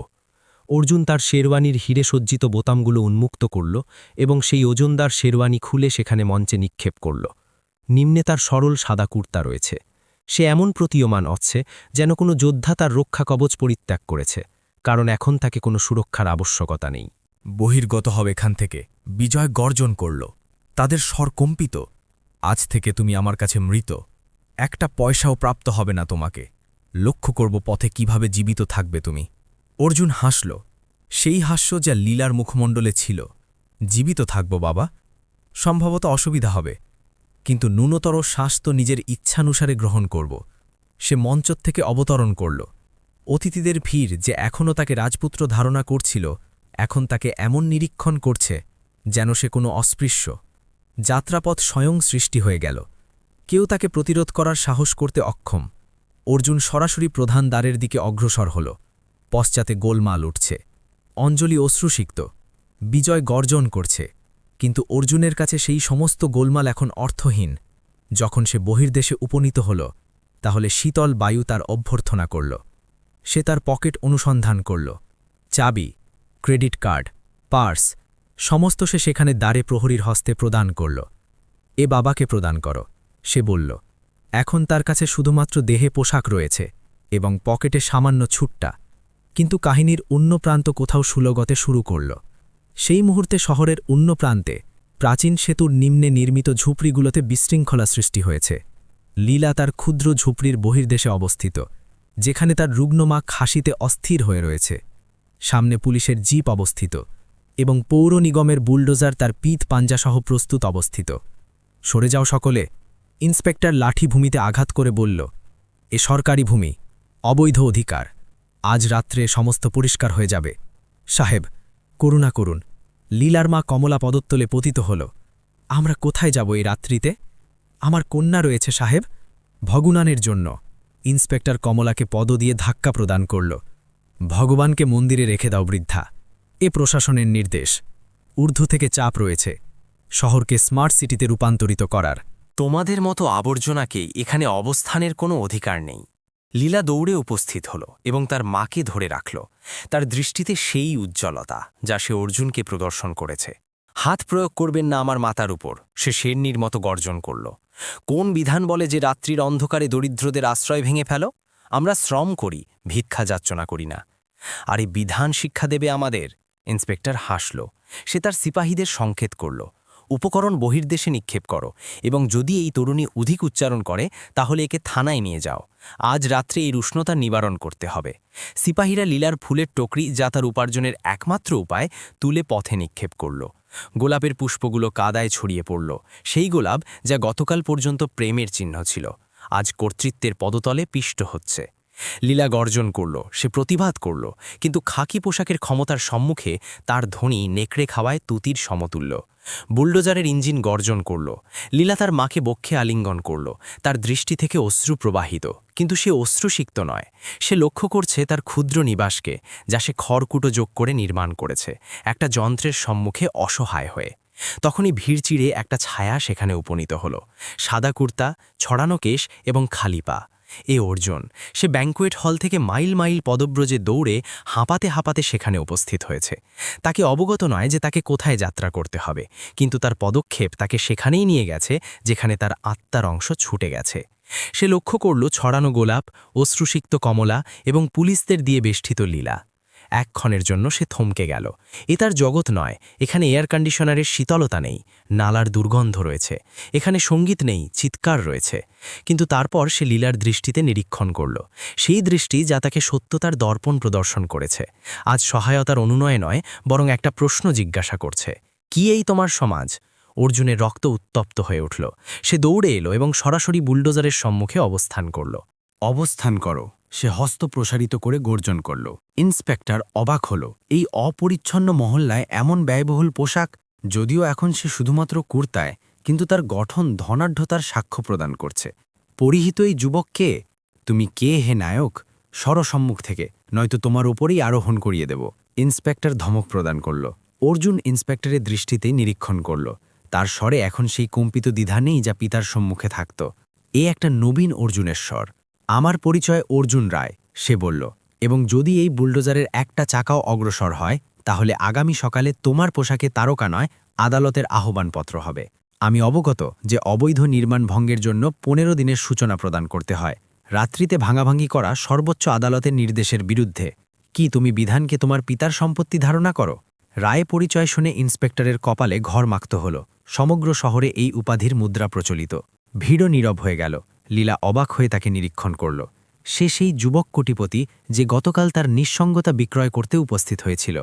S6: অর্জুন তার শেরওয়ানির হিরে সজ্জিত বোতামগুলো উন্মুক্ত করল এবং সেই ওজনদার শেরওয়ানি খুলে সেখানে মঞ্চে নিক্ষেপ করল। নিম্নে তার সরল সাদা কুর্তা রয়েছে। সে এমন প্রতীয়মান হচ্ছে যেন কোনো যোদ্ধা তার রক্ষা কবচ পরিত্যাগ করেছে, কারণ এখন তাকে কোনো সুরক্ষার আবশ্যকতা নেই।
S4: বহির্গত হবে এখান থেকে। বিজয় গর্জন করল। তাদের স্বর কম্পিত। আজ থেকে তুমি আমার কাছে মৃত। একটা পয়সাও প্রাপ্ত হবে না তোমাকে। লক্ষ্য করব পথে কিভাবে জীবিত থাকবে তুমি। অর্জুন হাসল, সেই হাস্য যা লীলার মুখমণ্ডলে ছিল। জীবিত থাকব বাবা। সম্ভবত অসুবিধা হবে, কিন্তু ন্যূনতর শ্বাস তো নিজের ইচ্ছানুসারে গ্রহণ করব। সে মঞ্চ থেকে অবতরণ করল। অতিথিদের ভিড় যে এখনও তাকে রাজপুত্র ধারণা করছিল, এখন তাকে এমন নিরীক্ষণ করছে যেন সে কোনো অস্পৃশ্য। যাত্রাপথ স্বয়ং সৃষ্টি হয়ে গেল। কেউ তাকে প্রতিরোধ করার সাহস করতে অক্ষম। অর্জুন সরাসরি প্রধান দ্বারের দিকে অগ্রসর হল। পশ্চাতে গোলমাল উঠছে। অঞ্জলি অশ্রুসিক্ত। বিজয় গর্জন করছে, কিন্তু অর্জুনের কাছে সেই সমস্ত গোলমাল এখন অর্থহীন। যখন সে বহির্দেশে উপনীত হল, তাহলে শীতল বায়ু তার অভ্যর্থনা করল। সে তার পকেট অনুসন্ধান করল। চাবি, ক্রেডিট কার্ড, পার্স, সমস্ত সে সেখানে দ্বারে প্রহরীর হস্তে প্রদান করল। এ বাবাকে প্রদান করো, সে বলল। এখন তার কাছে শুধুমাত্র দেহে পোশাক রয়েছে এবং পকেটে সামান্য ছুট্টা। কিন্তু কাহিনীর অন্য প্রান্ত কোথাও সুলগতে শুরু করল। সেই মুহূর্তে শহরের অন্য প্রান্তে প্রাচীন সেতুর নিম্নে নির্মিত ঝুপড়িগুলোতে বিশৃঙ্খলা সৃষ্টি হয়েছে। লীলা তার ক্ষুদ্র ঝুপড়ির বহির্দেশে অবস্থিত, যেখানে তার রুগ্ন মা খাসিতে অস্থির হয়ে রয়েছে। সামনে পুলিশের জিপ অবস্থিত এবং পৌর নিগমের বুলডোজার তার পিঠ পাঞ্জাসহ প্রস্তুত অবস্থিত। সরে যাও সকলে, ইন্সপেক্টর লাঠি ভূমিতে আঘাত করে বলল। এ সরকারি ভূমি, অবৈধ অধিকার। আজ রাত্রে সমস্ত পরিষ্কার হয়ে যাবে। সাহেব, করুণা করুন। লীলার মা কমলা পদত্তলে পতিত হল। আমরা কোথায় যাব এই রাত্রিতে? আমার কন্যা রয়েছে সাহেব, ভগুনানের জন্য। ইন্সপেক্টর কমলাকে পদ দিয়ে ধাক্কা প্রদান করল। ভগবানকে মন্দিরে রেখে দাও বৃদ্ধা। এ প্রশাসনের নির্দেশ। ঊর্ধ্ব থেকে চাপ রয়েছে শহরকে স্মার্ট সিটিতে রূপান্তরিত করার।
S5: তোমাদের মতো আবর্জনাকেই এখানে অবস্থানের কোনো অধিকার নেই। লীলা দৌড়ে উপস্থিত হল এবং তার মাকে ধরে রাখল। তার দৃষ্টিতে সেই উজ্জ্বলতা যা সে অর্জুনকে প্রদর্শন করেছে। হাত প্রয়োগ করবেন না আমার মাতার উপর, সে শেরনির মতো গর্জন করল। কোন বিধান বলে যে রাত্রির অন্ধকারে দরিদ্রদের আশ্রয় ভেঙে ফেল? আমরা শ্রম করি, ভিক্ষা যাচনা করি না। আর এই বিধান শিক্ষা দেবে আমাদের? ইন্সপেক্টর হাসল। সে তার সিপাহীদের সংকেত করল, উপকরণ বহির্দেশে নিক্ষেপ করো, এবং যদি এই তরুণী অধিক উচ্চারণ করে তাহলে একে থানায় নিয়ে যাও। আজ রাত্রে এই উষ্ণতা নিবারণ করতে হবে। সিপাহীরা লীলার ফুলের টকরি, যা তার উপার্জনের একমাত্র উপায়, তুলে পথে নিক্ষেপ করল। গোলাপের পুষ্পগুলো কাদায় ছড়িয়ে পড়ল, সেই গোলাপ যা গতকাল পর্যন্ত প্রেমের চিহ্ন ছিল, আজ কর্তৃত্বের পদতলে পিষ্ট হচ্ছে। লীলা গর্জন করল, সে প্রতিবাদ করল, কিন্তু খাকি পোশাকের ক্ষমতার সম্মুখে তার ধ্বনি নেকড়ে খাওয়ায় তুতির সমতুল্য। বুলডোজারের ইঞ্জিন গর্জন করল। লীলা তার মাকে বক্ষে আলিঙ্গন করল। তার দৃষ্টি থেকে অশ্রু প্রবাহিত, কিন্তু সে অশ্রুসিক্ত নয়। সে লক্ষ্য করছে তার ক্ষুদ্র নিবাসকে, যা সে খড়কুটো যোগ করে নির্মাণ করেছে, একটা যন্ত্রের সম্মুখে অসহায় হয়ে। তখনই ভিড় চিড়ে একটা ছায়া সেখানে উপনীত হল। সাদা কুর্তা, ছড়ানো কেশ এবং খালি পা। এ অর্জুন। সে ব্যাঙ্কুয়েট হল থেকে মাইল মাইল পদব্রজে দৌড়ে হাঁপাতে হাঁপাতে সেখানে উপস্থিত হয়েছে। তাকে অবগত নয় যে তাকে কোথায় যাত্রা করতে হবে, কিন্তু তার পদক্ষেপ তাকে সেখানেই নিয়ে গেছে যেখানে তার আত্মার অংশ ছুটে গেছে। সে লক্ষ্য করল ছড়ানো গোলাপ, অশ্রুসিক্ত কমলা এবং পুলিশদের দিয়ে বেষ্টিত লীলা। এক ক্ষণের জন্য সে থমকে গেল। এ তার জগৎ নয়। এখানে এয়ার কন্ডিশনারের শীতলতা নেই, নালার দুর্গন্ধ রয়েছে, এখানে সঙ্গীত নেই, চিৎকার রয়েছে। কিন্তু তারপর সে লীলার দৃষ্টিতে নিরীক্ষণ করল, সেই দৃষ্টি যা তাকে সত্যতার দর্পণ প্রদর্শন করেছে। আজ সহায়তার অনুনয় নয়, বরং একটা প্রশ্ন জিজ্ঞাসা করছে, কি এই তোমার সমাজ? অর্জুনের রক্ত উত্তপ্ত হয়ে উঠল। সে দৌড়ে এলো এবং সরাসরি বুলডোজারের সম্মুখে অবস্থান করল।
S3: অবস্থান করো, সে হস্ত প্রসারিত করে গর্জন করল। ইন্সপেক্টর অবাক হল। এই অপরিচ্ছন্ন মহল্লায় এমন ব্যয়বহুল পোশাক! যদিও এখন সে শুধুমাত্র কুর্তায়, কিন্তু তার গঠন ধনাঢ্যতার সাক্ষ্য প্রদান করছে। পরিহিত এই যুবক কে? তুমি কে হে নায়ক? সম্মুখ থেকে, নয়তো তোমার ওপরেই আরোহণ করিয়ে দেব। ইন্সপেক্টর ধমক প্রদান করল। অর্জুন ইন্সপেক্টরের দৃষ্টিতেই নিরীক্ষণ করল। তার স্বরে এখন সেই কম্পিত দ্বিধা নেই যা পিতার সম্মুখে থাকত। এ একটা নবীন অর্জুনের স্বর। আমার পরিচয় অর্জুন রায়, সে বলল। এবং যদি এই বুলডোজারের একটা চাকাও অগ্রসর হয় তাহলে আগামী সকালে তোমার পোশাকে তারকা নয়, আদালতের আহ্বানপত্র হবে। আমি অবগত যে অবৈধ নির্মাণ ভঙ্গের জন্য 15 দিনের সূচনা প্রদান করতে হয়। রাত্রিতে ভাঙাভাঙি করা সর্বোচ্চ আদালতের নির্দেশের বিরুদ্ধে। কি তুমি বিধানকে তোমার পিতার সম্পত্তি ধারণা করো? রায়ে পরিচয় শুনে ইন্সপেক্টরের কপালে ঘর মাখত হল। সমগ্র শহরে এই উপাধির মুদ্রা প্রচলিত। ভিড়ও নীরব হয়ে গেল। লীলা অবাক হয়ে তাকে নিরীক্ষণ করল। সে সেই যুবক কোটিপতি যে গতকাল তার নিঃসঙ্গতা বিক্রয় করতে উপস্থিত হয়েছিল।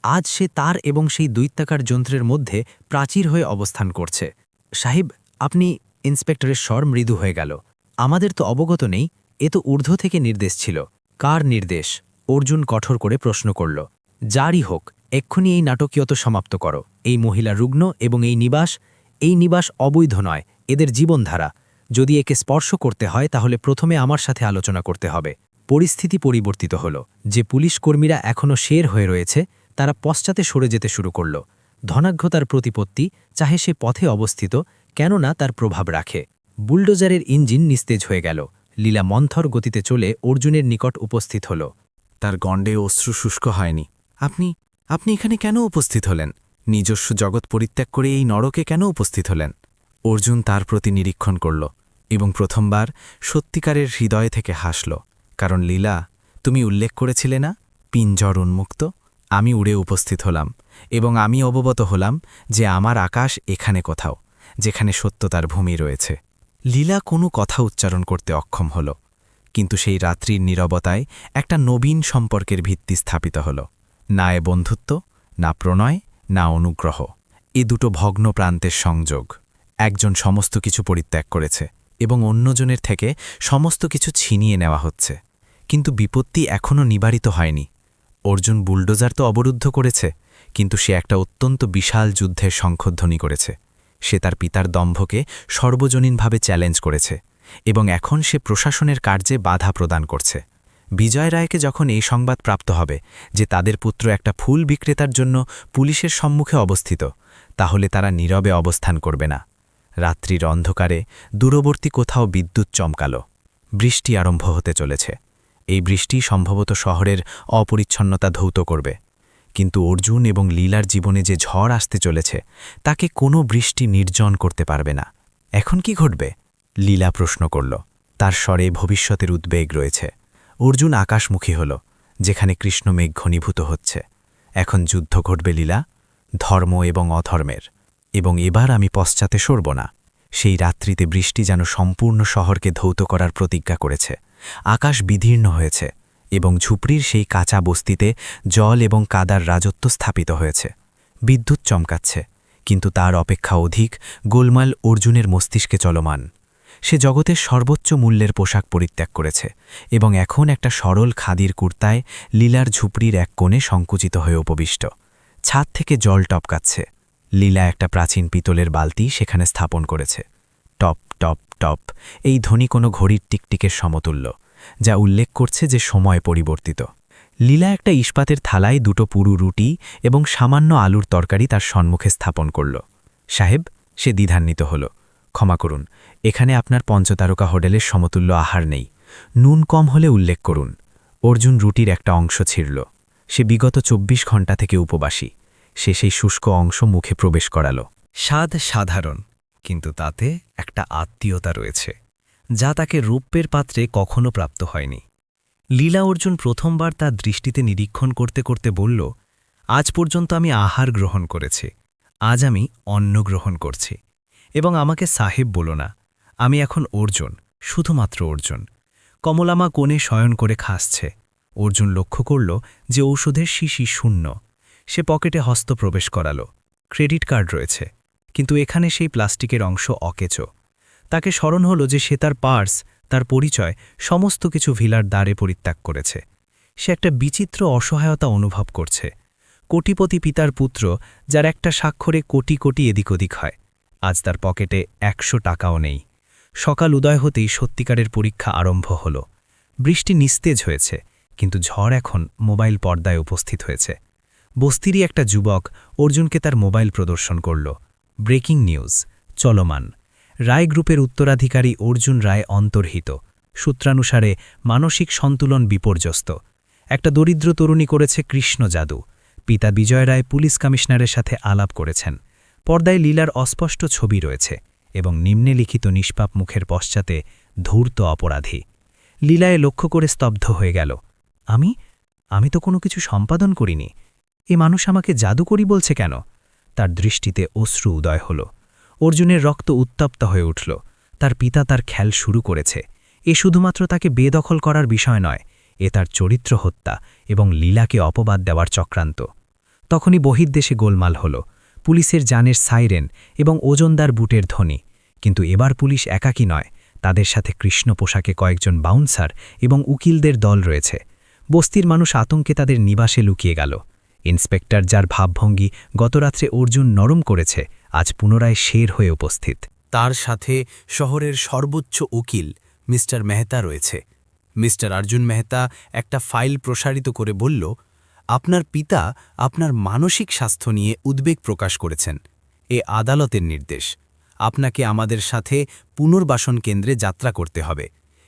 S3: আজ সে তার এবং সেই দৈত্যাকার যন্ত্রের মধ্যে প্রাচীর হয়ে অবস্থান করছে। সাহেব, আপনি... ইন্সপেক্টরের স্বর মৃদু হয়ে গেল। আমাদের তো অবগত নেই, এ তো ঊর্ধ্ব থেকে নির্দেশ ছিল। কার নির্দেশ? অর্জুন কঠোর করে প্রশ্ন করল। যারই হোক, এক্ষুনি এই নাটকীয়তা সমাপ্ত করো। এই মহিলা রুগ্ন এবং এই নিবাস অবৈধ নয়, এদের জীবনধারা। যদি একে স্পর্শ করতে হয় তাহলে প্রথমে আমার সাথে আলোচনা করতে হবে। পরিস্থিতি পরিবর্তিত হল। যে পুলিশ কর্মীরা এখনও শের হয়ে রয়েছে তারা পশ্চাতে সরে যেতে শুরু করল। ধনাঢ্যতার প্রতিপত্তি, চাহে সে পথে অবস্থিত, কেননা তার প্রভাব রাখে। বুলডোজারের ইঞ্জিন নিস্তেজ হয়ে গেল। লীলা মন্থর গতিতে চলে অর্জুনের নিকট উপস্থিত হল।
S5: তার গণ্ডে অশ্রু শুষ্ক হয়নি। আপনি এখানে কেন উপস্থিত হলেন? নিজস্ব জগৎ পরিত্যাগ করে এই নরকে কেন উপস্থিত হলেন? অর্জুন তার প্রতি নিরীক্ষণ করল এবং প্রথমবার সত্যিকারের হৃদয় থেকে হাসল। কারণ লীলা, তুমি উল্লেখ করেছিলে না, পিঞ্জর উন্মুক্ত? আমি উড়ে উপস্থিত হলাম এবং আমি অবগত হলাম যে আমার আকাশ এখানে কোথাও, যেখানে সত্যতার ভূমি রয়েছে। লীলা কোনো কথা উচ্চারণ করতে অক্ষম হল, কিন্তু সেই রাত্রির নীরবতায় একটা নবীন সম্পর্কের ভিত্তি স্থাপিত হল। না এ বন্ধুত্ব, না প্রণয়, না অনুগ্রহ। এ দুটো ভগ্ন প্রান্তের সংযোগ। একজন সমস্ত কিছু পরিত্যাগ করেছে এবং অন্যজনের থেকে সমস্ত কিছু ছিনিয়ে নেওয়া হচ্ছে। কিন্তু বিপত্তি এখনও নিবারিত হয়নি। অর্জুন বুলডোজার তো অবরুদ্ধ করেছে, কিন্তু সে একটা অত্যন্ত বিশাল যুদ্ধের শঙ্খধ্বনি করেছে। সে তার পিতার দম্ভকে সর্বজনীনভাবে চ্যালেঞ্জ করেছে এবং এখন সে প্রশাসনের কার্যে বাধা প্রদান করছে। বিজয় রায়কে যখন এই সংবাদ প্রাপ্ত হবে যে তাদের পুত্র একটা ফুল বিক্রেতার জন্য পুলিশের সম্মুখে অবস্থিত, তাহলে তারা নীরবে অবস্থান করবে না। রাত্রির অন্ধকারে দূরবর্তী কোথাও বিদ্যুৎ চমকাল। বৃষ্টি আরম্ভ হতে চলেছে। এই বৃষ্টি সম্ভবত শহরের অপরিচ্ছন্নতা ধৌত করবে। কিন্তু অর্জুন এবং লীলার জীবনে যে ঝড় আসতে চলেছে তাকে কোনো বৃষ্টি নির্জন করতে পারবে না। এখন কি ঘটবে? লীলা প্রশ্ন করল। তার স্বরে ভবিষ্যতের উদ্বেগ রয়েছে। অর্জুন আকাশমুখী হল, যেখানে কৃষ্ণমেঘ ঘনীভূত হচ্ছে। এখন যুদ্ধ ঘটবে লীলা, ধর্ম এবং অধর্মের। এবং এবার আমি পশ্চাতে সরব না। সেই রাত্রিতে বৃষ্টি যেন সম্পূর্ণ শহরকে ধৌত করার প্রতিজ্ঞা করেছে। আকাশ বিদীর্ণ হয়েছে এবং ঝুপড়ির সেই কাঁচা বস্তিতে জল এবং কাদার রাজত্ব স্থাপিত হয়েছে। বিদ্যুৎ চমকাচ্ছে, কিন্তু তার অপেক্ষা অধিক গোলমাল অর্জুনের মস্তিষ্কে চলমান। সে জগতের সর্বোচ্চ মূল্যের পোশাক পরিত্যাগ করেছে এবং এখন একটা সরল খাদির কুর্তায় লীলার ঝুপড়ির এক কোণে সংকুচিত হয়ে উপবিষ্ট। ছাদ থেকে জল টপকাচ্ছে। লীলা একটা প্রাচীন পিতলের বালতি সেখানে স্থাপন করেছে। টপ টপ টপ, এই ধ্বনি কোনো ঘড়ির টিকটিকের সমতুল্য, যা উল্লেখ করছে যে সময় পরিবর্তিত। লীলা একটা ইস্পাতের থালায় দুটো পুরু রুটি এবং সামান্য আলুর তরকারি তার সম্মুখে স্থাপন করল। সাহেব, সে দ্বিধান্বিত হল। ক্ষমা করুন, এখানে আপনার পঞ্চতারকা হোটেলের সমতুল্য আহার নেই। নুন কম হলে উল্লেখ করুন। অর্জুন রুটির একটা অংশ ছিঁড়ল। সে বিগত 24 ঘণ্টা থেকে উপবাসী। সে সেই শুষ্ক অংশ মুখে প্রবেশ করাল।
S4: স্বাদ সাধারণ, কিন্তু তাতে একটা আত্মীয়তা রয়েছে, যা তাকে রৌপ্যের পাত্রে কখনো প্রাপ্ত হয়নি। লীলা অর্জুন প্রথমবার তার দৃষ্টিতে নিরীক্ষণ করতে করতে বলল, আজ পর্যন্ত আমি আহার গ্রহণ করেছি, আজ আমি অন্ন গ্রহণ করছি। এবং আমাকে সাহেব বলো না, আমি এখন অর্জুন, শুধুমাত্র অর্জুন। কমলামা কোণে শয়ন করে খাসছে। অর্জুন লক্ষ্য করল যে ঔষধের শিশি শূন্য। সে পকেটে হস্ত প্রবেশ করাল। ক্রেডিট কার্ড রয়েছে, কিন্তু এখানে সেই প্লাস্টিকের অংশ অকেচো। তাকে স্মরণ হল যে সে তার পার্স, তার পরিচয়, সমস্ত কিছু ভিলার দ্বারে পরিত্যাগ করেছে। সে একটা বিচিত্র অসহায়তা অনুভব করছে। কোটিপতি পিতার পুত্র, যার একটা স্বাক্ষরে কোটি কোটি এদিক ওদিক হয়, আজ তার পকেটে 100 টাকাও নেই। সকাল উদয় হতেই সত্যিকারের পরীক্ষা আরম্ভ হল। বৃষ্টি নিস্তেজ হয়েছে, কিন্তু ঝড় এখন মোবাইল পর্দায় উপস্থিত হয়েছে। বস্তিরই একটা যুবক অর্জুনকে তার মোবাইল প্রদর্শন করল। ব্রেকিং নিউজ চলমান। রায় গ্রুপের উত্তরাধিকারী অর্জুন রায় অন্তর্হিত। সূত্রানুসারে মানসিক সন্তুলন বিপর্যস্ত।
S3: একটা দরিদ্র তরুণী করেছে কৃষ্ণ জাদু। পিতা বিজয় রায় পুলিশ কমিশনারের সাথে আলাপ করেছেন। পর্দায় লীলার অস্পষ্ট ছবি রয়েছে এবং নিম্নে লিখিত নিষ্পাপ মুখের পশ্চাতে ধূর্ত অপরাধী। লীলায় লক্ষ্য করে স্তব্ধ হয়ে গেল। আমি তো কোনো কিছু সম্পাদন করিনি। এ মানুষ আমাকে জাদুকরি বলছে কেন? তার দৃষ্টিতে অশ্রু উদয় হল। অর্জুনের রক্ত উত্তপ্ত হয়ে উঠল। তার পিতা তার খেল শুরু করেছে। এ শুধুমাত্র তাকে বেদখল করার বিষয় নয়, এ তার চরিত্র হত্যা এবং লীলাকে অপবাদ দেওয়ার চক্রান্ত। তখনই বহির্দেশে গোলমাল হল। পুলিশের যানের সাইরেন এবং ওজনদার বুটের ধ্বনি। কিন্তু এবার পুলিশ একাকী নয়, তাদের সাথে কৃষ্ণ পোশাকে কয়েকজন বাউন্সার এবং উকিলদের দল রয়েছে। বস্তির মানুষ আতঙ্কে তাদের নিবাসে লুকিয়ে গেল। ইন্সপেক্টর, যার ভাবভঙ্গি গতরাত্রে অর্জুন নরম করেছে, আজ পুনরায় শের হয়ে উপস্থিত।
S6: তার সাথে শহরের সর্বোচ্চ উকিল মিস্টার মেহতা রয়েছে। মিস্টার অর্জুন মেহতা একটা ফাইল প্রসারিত করে বলল, আপনার পিতা আপনার মানসিক স্বাস্থ্য নিয়ে উদ্বেগ প্রকাশ করেছেন। এ আদালতের নির্দেশ। আপনাকে আমাদের সাথে পুনর্বাসন কেন্দ্রে যাত্রা করতে হবে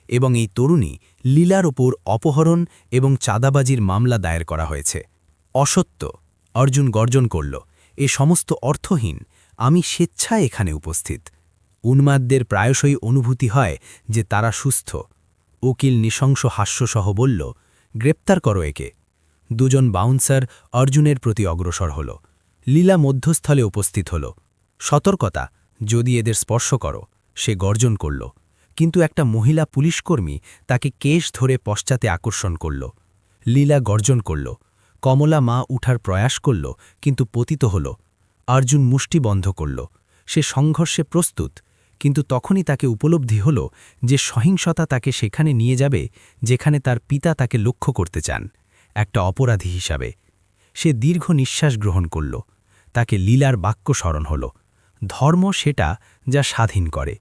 S6: এবং এই তরুণী লীলার ওপর অপহরণ এবং চাঁদাবাজির মামলা দায়ের করা হয়েছে। অসত্য। অর্জুন গর্জন করল, এ সমস্ত অর্থহীন। আমি স্বেচ্ছায় এখানে উপস্থিত। উন্মাদদের প্রায়শই অনুভূতি হয় যে তারা সুস্থ। উকিল নৃশংস হাস্যসহ বলল, গ্রেপ্তার করো একে। দুজন বাউন্সার অর্জুনের প্রতি অগ্রসর হল। লীলা মধ্যস্থলে উপস্থিত হল। সতর্কতা, যদি এদের স্পর্শ করো। সে গর্জন করল, কিন্তু একটা মহিলা পুলিশকর্মী তাকে কেশ ধরে পশ্চাতে আকর্ষণ করল। লীলা গর্জন করল। কমলা মা উঠার প্রয়াস করল, কিন্তু পতিত হল। অর্জুন মুষ্টি বন্ধ করল। সে সংঘর্ষে প্রস্তুত, কিন্তু তখনই তাকে উপলব্ধি হল যে সহিংসতা তাকে সেখানে নিয়ে যাবে যেখানে তার পিতা তাকে লক্ষ্য করতে চান, একটা অপরাধী হিসাবে। সে দীর্ঘ নিঃশ্বাস গ্রহণ করল। তাকে লীলার বাক্য স্মরণ হল, ধর্ম সেটা যা স্বাধীন করে।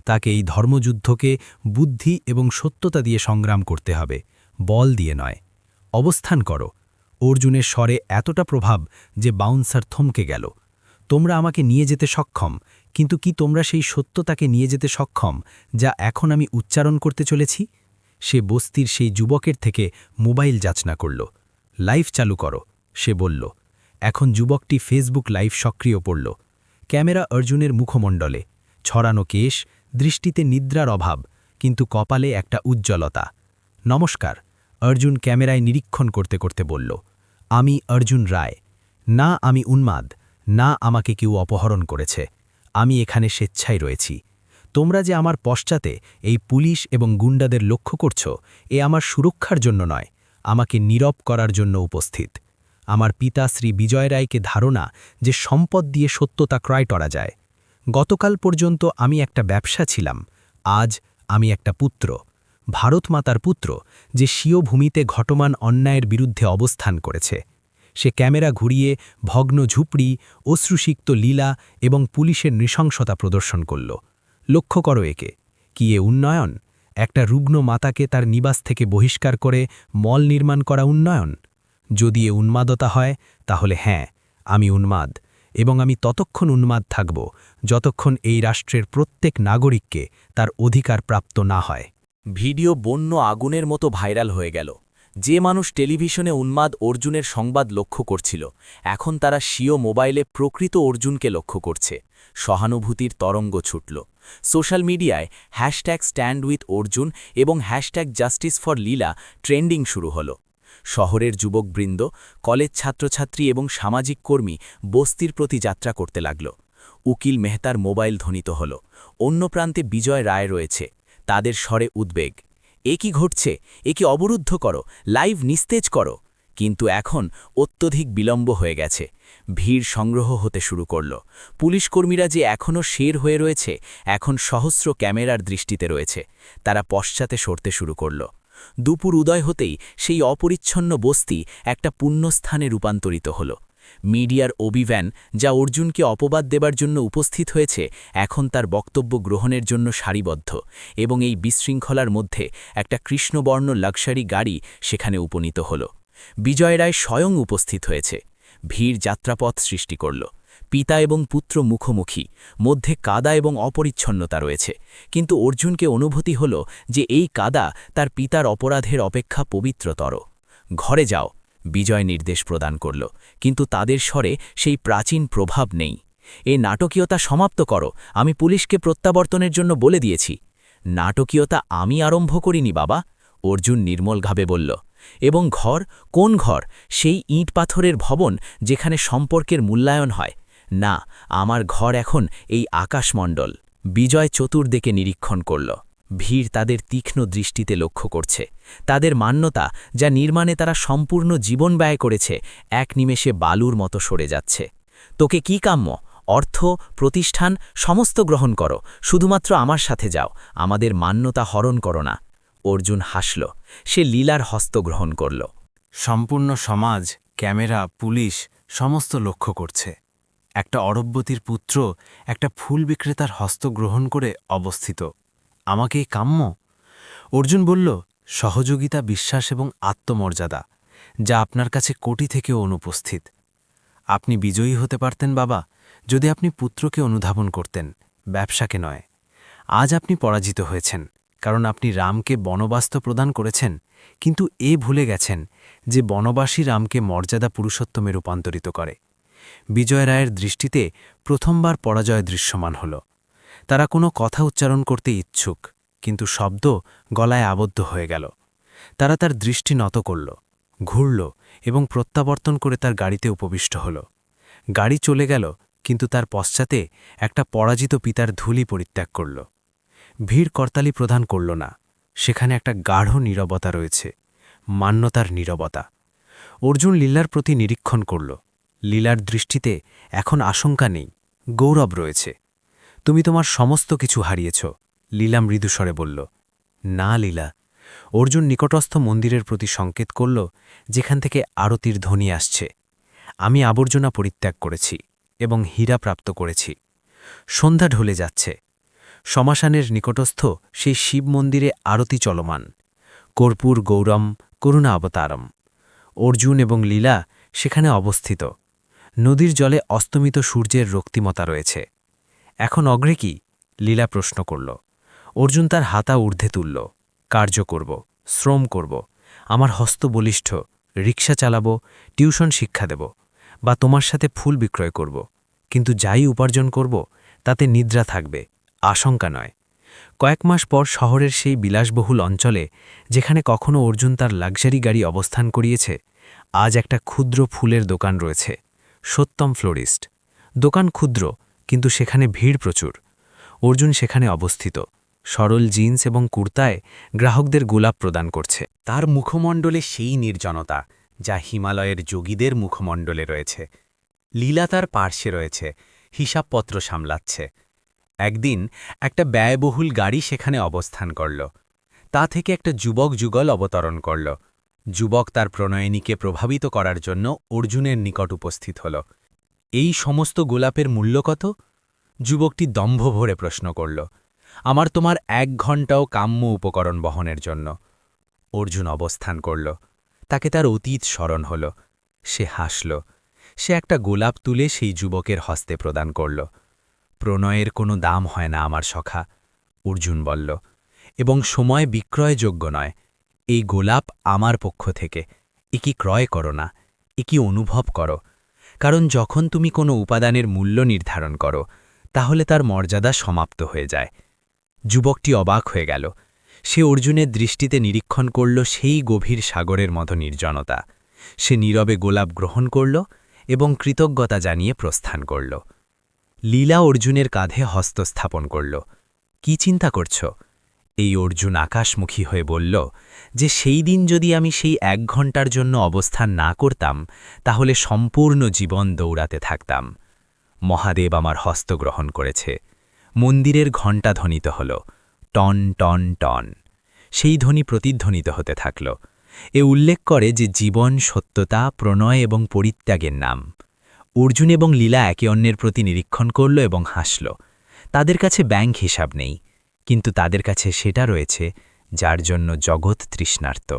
S6: তাকে এই ধর্মযুদ্ধকে বুদ্ধি এবং সত্যতা দিয়ে সংগ্রাম করতে হবে, বল দিয়ে নয়। অবস্থান করো। অর্জুনের স্বরে এতটা প্রভাব যে বাউন্সার থমকে গেল। তোমরা আমাকে নিয়ে যেতে সক্ষম, কিন্তু কি তোমরা সেই সত্যতাকে নিয়ে যেতে সক্ষম যা এখন আমি উচ্চারণ করতে চলেছি? সে বস্তির সেই যুবকের থেকে মোবাইল যাচনা করল। লাইভ চালু করো, সে বলল। এখন যুবকটি ফেসবুক লাইভ সক্রিয় পড়ল। ক্যামেরা অর্জুনের মুখমণ্ডলে, ছড়ানো কেশ, দৃষ্টিতে নিদ্রার অভাব, কিন্তু কপালে একটা উজ্জ্বলতা। নমস্কার, অর্জুন ক্যামেরায় নিরীক্ষণ করতে করতে বলল। আমি অর্জুন রায়। না আমি উন্মাদ, না আমাকে কেউ অপহরণ করেছে। আমি এখানে স্বেচ্ছায় রয়েছি। তোমরা যে আমার পশ্চাতে এই পুলিশ এবং গুন্ডাদের লক্ষ্য করছ, এ আমার সুরক্ষার জন্য নয়, আমাকে নীরব করার জন্য উপস্থিত। আমার পিতা শ্রী বিজয় রায়কে ধারণা যে সম্পদ দিয়ে সত্যতা ক্রয় করা যায়। গতকাল পর্যন্ত আমি একটা ব্যবসা ছিলাম, আজ আমি একটা পুত্র, ভারত মাতার পুত্র, যে স্বীয় ভূমিতে ঘটমান অন্যায়ের বিরুদ্ধে অবস্থান করেছে। সে ক্যামেরা ঘুরিয়ে ভগ্ন ঝুপড়ি, অশ্রুসিক্ত লীলা এবং পুলিশের নৃশংসতা প্রদর্শন করল। লক্ষ্য করো একে। কি এ উন্নয়ন? একটা রুগ্ন মাতাকে তার নিবাস থেকে বহিষ্কার করে মল নির্মাণ করা উন্নয়ন? যদি এ উন্মাদতা হয়, তাহলে হ্যাঁ, আমি উন্মাদ, এবং আমি ততক্ষণ উন্মাদ থাকব যতক্ষণ এই রাষ্ট্রের প্রত্যেক নাগরিককে তার অধিকার প্রাপ্ত না হয়।
S7: ভিডিও বন্য আগুনের মতো ভাইরাল হয়ে গেল। যে মানুষ টেলিভিশনে উন্মাদ অর্জুনের সংবাদ লক্ষ্য করছিল, এখন তারা স্বীয় মোবাইলে প্রকৃত অর্জুনকে লক্ষ্য করছে। সহানুভূতির তরঙ্গ ছুটল। সোশ্যাল মিডিয়ায় #StandWithArjun এবং #JusticeForLeela ট্রেন্ডিং শুরু হল। শহরের যুবকবৃন্দ, কলেজ ছাত্রছাত্রী এবং সামাজিক কর্মী বস্তির প্রতি যাত্রা করতে লাগল। উকিল মেহতার মোবাইল ধ্বনিত হল। অন্য প্রান্তে বিজয় রায় রয়েছে, তাদের স্বরে উদ্বেগ। এ কি ঘটছে? এ কি অবরুদ্ধ করো, লাইভ নিস্তেজ করো। কিন্তু এখন অত্যধিক বিলম্ব হয়ে গেছে। ভিড় সংগ্রহ হতে শুরু করল। পুলিশকর্মীরা যে এখনও শের হয়ে রয়েছে, এখন সহস্র ক্যামেরার দৃষ্টিতে রয়েছে। তারা পশ্চাতে সরতে শুরু করল। দুপুর উদয় হতেই সেই অপরিচ্ছন্ন বস্তি একটা পুণ্যস্থানে রূপান্তরিত হল। মিডিয়ার অভিযান, যা অর্জুনকে অপবাদ দেবার জন্য উপস্থিত হয়েছে, এখন তার বক্তব্য গ্রহণের জন্য সারিবদ্ধ, এবং এই বিশৃঙ্খলার মধ্যে একটা কৃষ্ণবর্ণ লাক্সারি গাড়ি সেখানে উপনীত হল। বিজয় রায় স্বয়ং উপস্থিত হয়েছে। ভিড় যাত্রাপথ সৃষ্টি করল। পিতা এবং পুত্র মুখোমুখি, মধ্যে কাদা এবং অপরিচ্ছন্নতা রয়েছে, কিন্তু অর্জুনকে অনুভূতি হল যে এই কাদা তার পিতার অপরাধের অপেক্ষা পবিত্রতর। ঘরে যাও বিজয় নির্দেশ প্রদান করল, কিন্তু তাদের স্বরে সেই প্রাচীন প্রভাব নেই। এই নাটকীয়তা সমাপ্ত করো, আমি পুলিশকে প্রত্যাবর্তনের জন্য বলে দিয়েছি। নাটকীয়তা আমি আরম্ভ করিনি বাবা, অর্জুন নির্মলভাবে বলল। এবং ঘর, কোন ঘর? সেই ইট পাথরের ভবন যেখানে সম্পর্কের মূল্যায়ন হয়? না, আমার ঘর এখন এই আকাশমণ্ডল। বিজয় চতুর্দিকে নিরীক্ষণ করল। ভিড় তাদের তীক্ষ্ণ দৃষ্টিতে লক্ষ্য করছে। তাদের মান্যতা, যা নির্মাণে তারা সম্পূর্ণ জীবন ব্যয় করেছে, এক নিমেষে বালুর মতো সরে যাচ্ছে। তোকে কি কাম্য? অর্থ, প্রতিষ্ঠান, সমস্ত গ্রহণ করো, শুধুমাত্র আমার সাথে যাও, আমাদের মান্যতা হরণ করো না। অর্জুন হাসল। সে লীলার হস্ত গ্রহণ করল।
S3: সম্পূর্ণ সমাজ, ক্যামেরা, পুলিশ সমস্ত লক্ষ্য করছে। একটা অরব্যতির পুত্র একটা ফুল বিক্রেতার হস্ত গ্রহণ করে অবস্থিত। আমাকেই কাম্য? অর্জুন বলল, সহযোগিতা, বিশ্বাস এবং আত্মমর্যাদা, যা আপনার কাছে কোটি থেকেও অনুপস্থিত। আপনি বিজয়ী হতে পারতেন বাবা, যদি আপনি পুত্রকে অনুধাবন করতেন, ব্যবসাকে নয়। আজ আপনি পরাজিত হয়েছেন, কারণ আপনি রামকে বনবাস তো প্রদান করেছেন, কিন্তু ভুলে গেছেন যে বনবাসী রামকে মর্যাদা পুরুষোত্তমে রূপান্তরিত করে। বিজয় রায়ের দৃষ্টিতে প্রথমবার পরাজয় দৃশ্যমান হল। তারা কোনো কথা উচ্চারণ করতে ইচ্ছুক, কিন্তু শব্দ গলায় আবদ্ধ হয়ে গেল। তারা তার দৃষ্টি নত করল, ঘুরল এবং প্রত্যাবর্তন করে তার গাড়িতে উপবিষ্ট হল। গাড়ি চলে গেল, কিন্তু তার পশ্চাতে একটা পরাজিত পিতার ধূলি পরিত্যাগ করল। ভিড় করতালি প্রদান করল না, সেখানে একটা গাঢ় নীরবতা রয়েছে, মান্যতার নীরবতা। অর্জুন লীলার প্রতি নিরীক্ষণ করল। লীলার দৃষ্টিতে এখন আশঙ্কা নেই, গৌরব রয়েছে। তুমি তোমার সমস্ত কিছু হারিয়েছ, লীলা মৃদুস্বরে বলল। না লীলা। অর্জুন নিকটস্থ মন্দিরের প্রতি সংকেত করল, যেখান থেকে আরতির ধ্বনি আসছে। আমি আবর্জনা পরিত্যাগ করেছি এবং হীরা প্রাপ্ত করেছি। সন্ধ্যা ঢলে যাচ্ছে। শ্মশানের নিকটস্থ সেই শিব মন্দিরে আরতি চলমান। কর্পূর গৌরম করুণা অবতারম। অর্জুন এবং লীলা সেখানে অবস্থিত। নদীর জলে অস্তমিত সূর্যের রক্তিমতা রয়েছে। এখন অগ্রে কি? লীলা প্রশ্ন করল। অর্জুন তার হাতা ঊর্ধ্বে তুলল। কার্য করব, শ্রম করব, আমার হস্ত বলিষ্ঠ, রিক্সা চালাব, টিউশন শিক্ষা দেব, বা তোমার সাথে ফুল বিক্রয় করব, কিন্তু যাই উপার্জন করব তাতে নিদ্রা থাকবে, আশঙ্কা নয়। কয়েক মাস পর শহরের সেই বিলাসবহুল অঞ্চলে, যেখানে কখনো অর্জুন তার লাক্সারি গাড়ি অবস্থান করিয়েছে, আজ একটা ক্ষুদ্র ফুলের দোকান রয়েছে, সত্যম ফ্লোরিস্ট। দোকান ক্ষুদ্র, কিন্তু সেখানে ভিড় প্রচুর। অর্জুন সেখানে অবস্থিত, সরল জিন্স এবং কুর্তায় গ্রাহকদের গোলাপ প্রদান করছে। তার মুখমণ্ডলে সেই নির্জনতা, যা হিমালয়ের যোগীদের মুখমণ্ডলে রয়েছে। লীলা তার পার্শ্বে রয়েছে, হিসাবপত্র সামলাচ্ছে। একদিন একটা ব্যয়বহুল গাড়ি সেখানে অবস্থান করল। তা থেকে একটা যুবক যুগল অবতরণ করল। যুবক তার প্রণয়িনীকে প্রভাবিত করার জন্য অর্জুনের নিকট উপস্থিত হল। এই সমস্ত গোলাপের মূল্য কত? যুবকটি দম্ভ ভরে প্রশ্ন করল। আমার তোমার 1 ঘণ্টাও কাম্য উপকরণ বহনের জন্য। অর্জুন অবস্থান করল। তাকে তার অতীত স্মরণ হল। সে হাসল। সে একটা গোলাপ তুলে সেই যুবকের হস্তে প্রদান করল। প্রণয়ের কোনো দাম হয় না আমার সখা, অর্জুন বলল, এবং সময় বিক্রয়যোগ্য নয়। এই গোলাপ আমার পক্ষ থেকে। একি ক্রয় করো না, একি অনুভব করো, কারণ যখন তুমি কোনো উপাদানের মূল্য নির্ধারণ করো, তাহলে তার মর্যাদা সমাপ্ত হয়ে যায়। যুবকটি অবাক হয়ে গেল। সে অর্জুনের দৃষ্টিতে নিরীক্ষণ করল সেই গভীর সাগরের মতো নির্জনতা। সে নীরবে গোলাপ গ্রহণ করল এবং কৃতজ্ঞতা জানিয়ে প্রস্থান করল। লীলা অর্জুনের কাঁধে হস্তস্থাপন করল। কি চিন্তা করছ? এই অর্জুন আকাশমুখী হয়ে বলল যে সেই দিন যদি আমি সেই 1 ঘণ্টার জন্য অবস্থান না করতাম, তাহলে সম্পূর্ণ জীবন দৌড়াতে থাকতাম। মহাদেব আমার হস্ত গ্রহণ করেছে। মন্দিরের ঘণ্টা ধ্বনিত হল, টন টন টন। সেই ধ্বনি প্রতিধ্বনিত হতে থাকল। এ উল্লেখ করে যে জীবন সত্যতা, প্রণয় এবং পরিত্যাগের নাম। অর্জুন এবং লীলা একে অন্যের প্রতি নিরীক্ষণ করল এবং হাসল। তাদের কাছে ব্যাংক হিসাব নেই, কিন্তু তাদের কাছে সেটা রয়েছে যার জন্য জগৎ তৃষ্ণার্ত।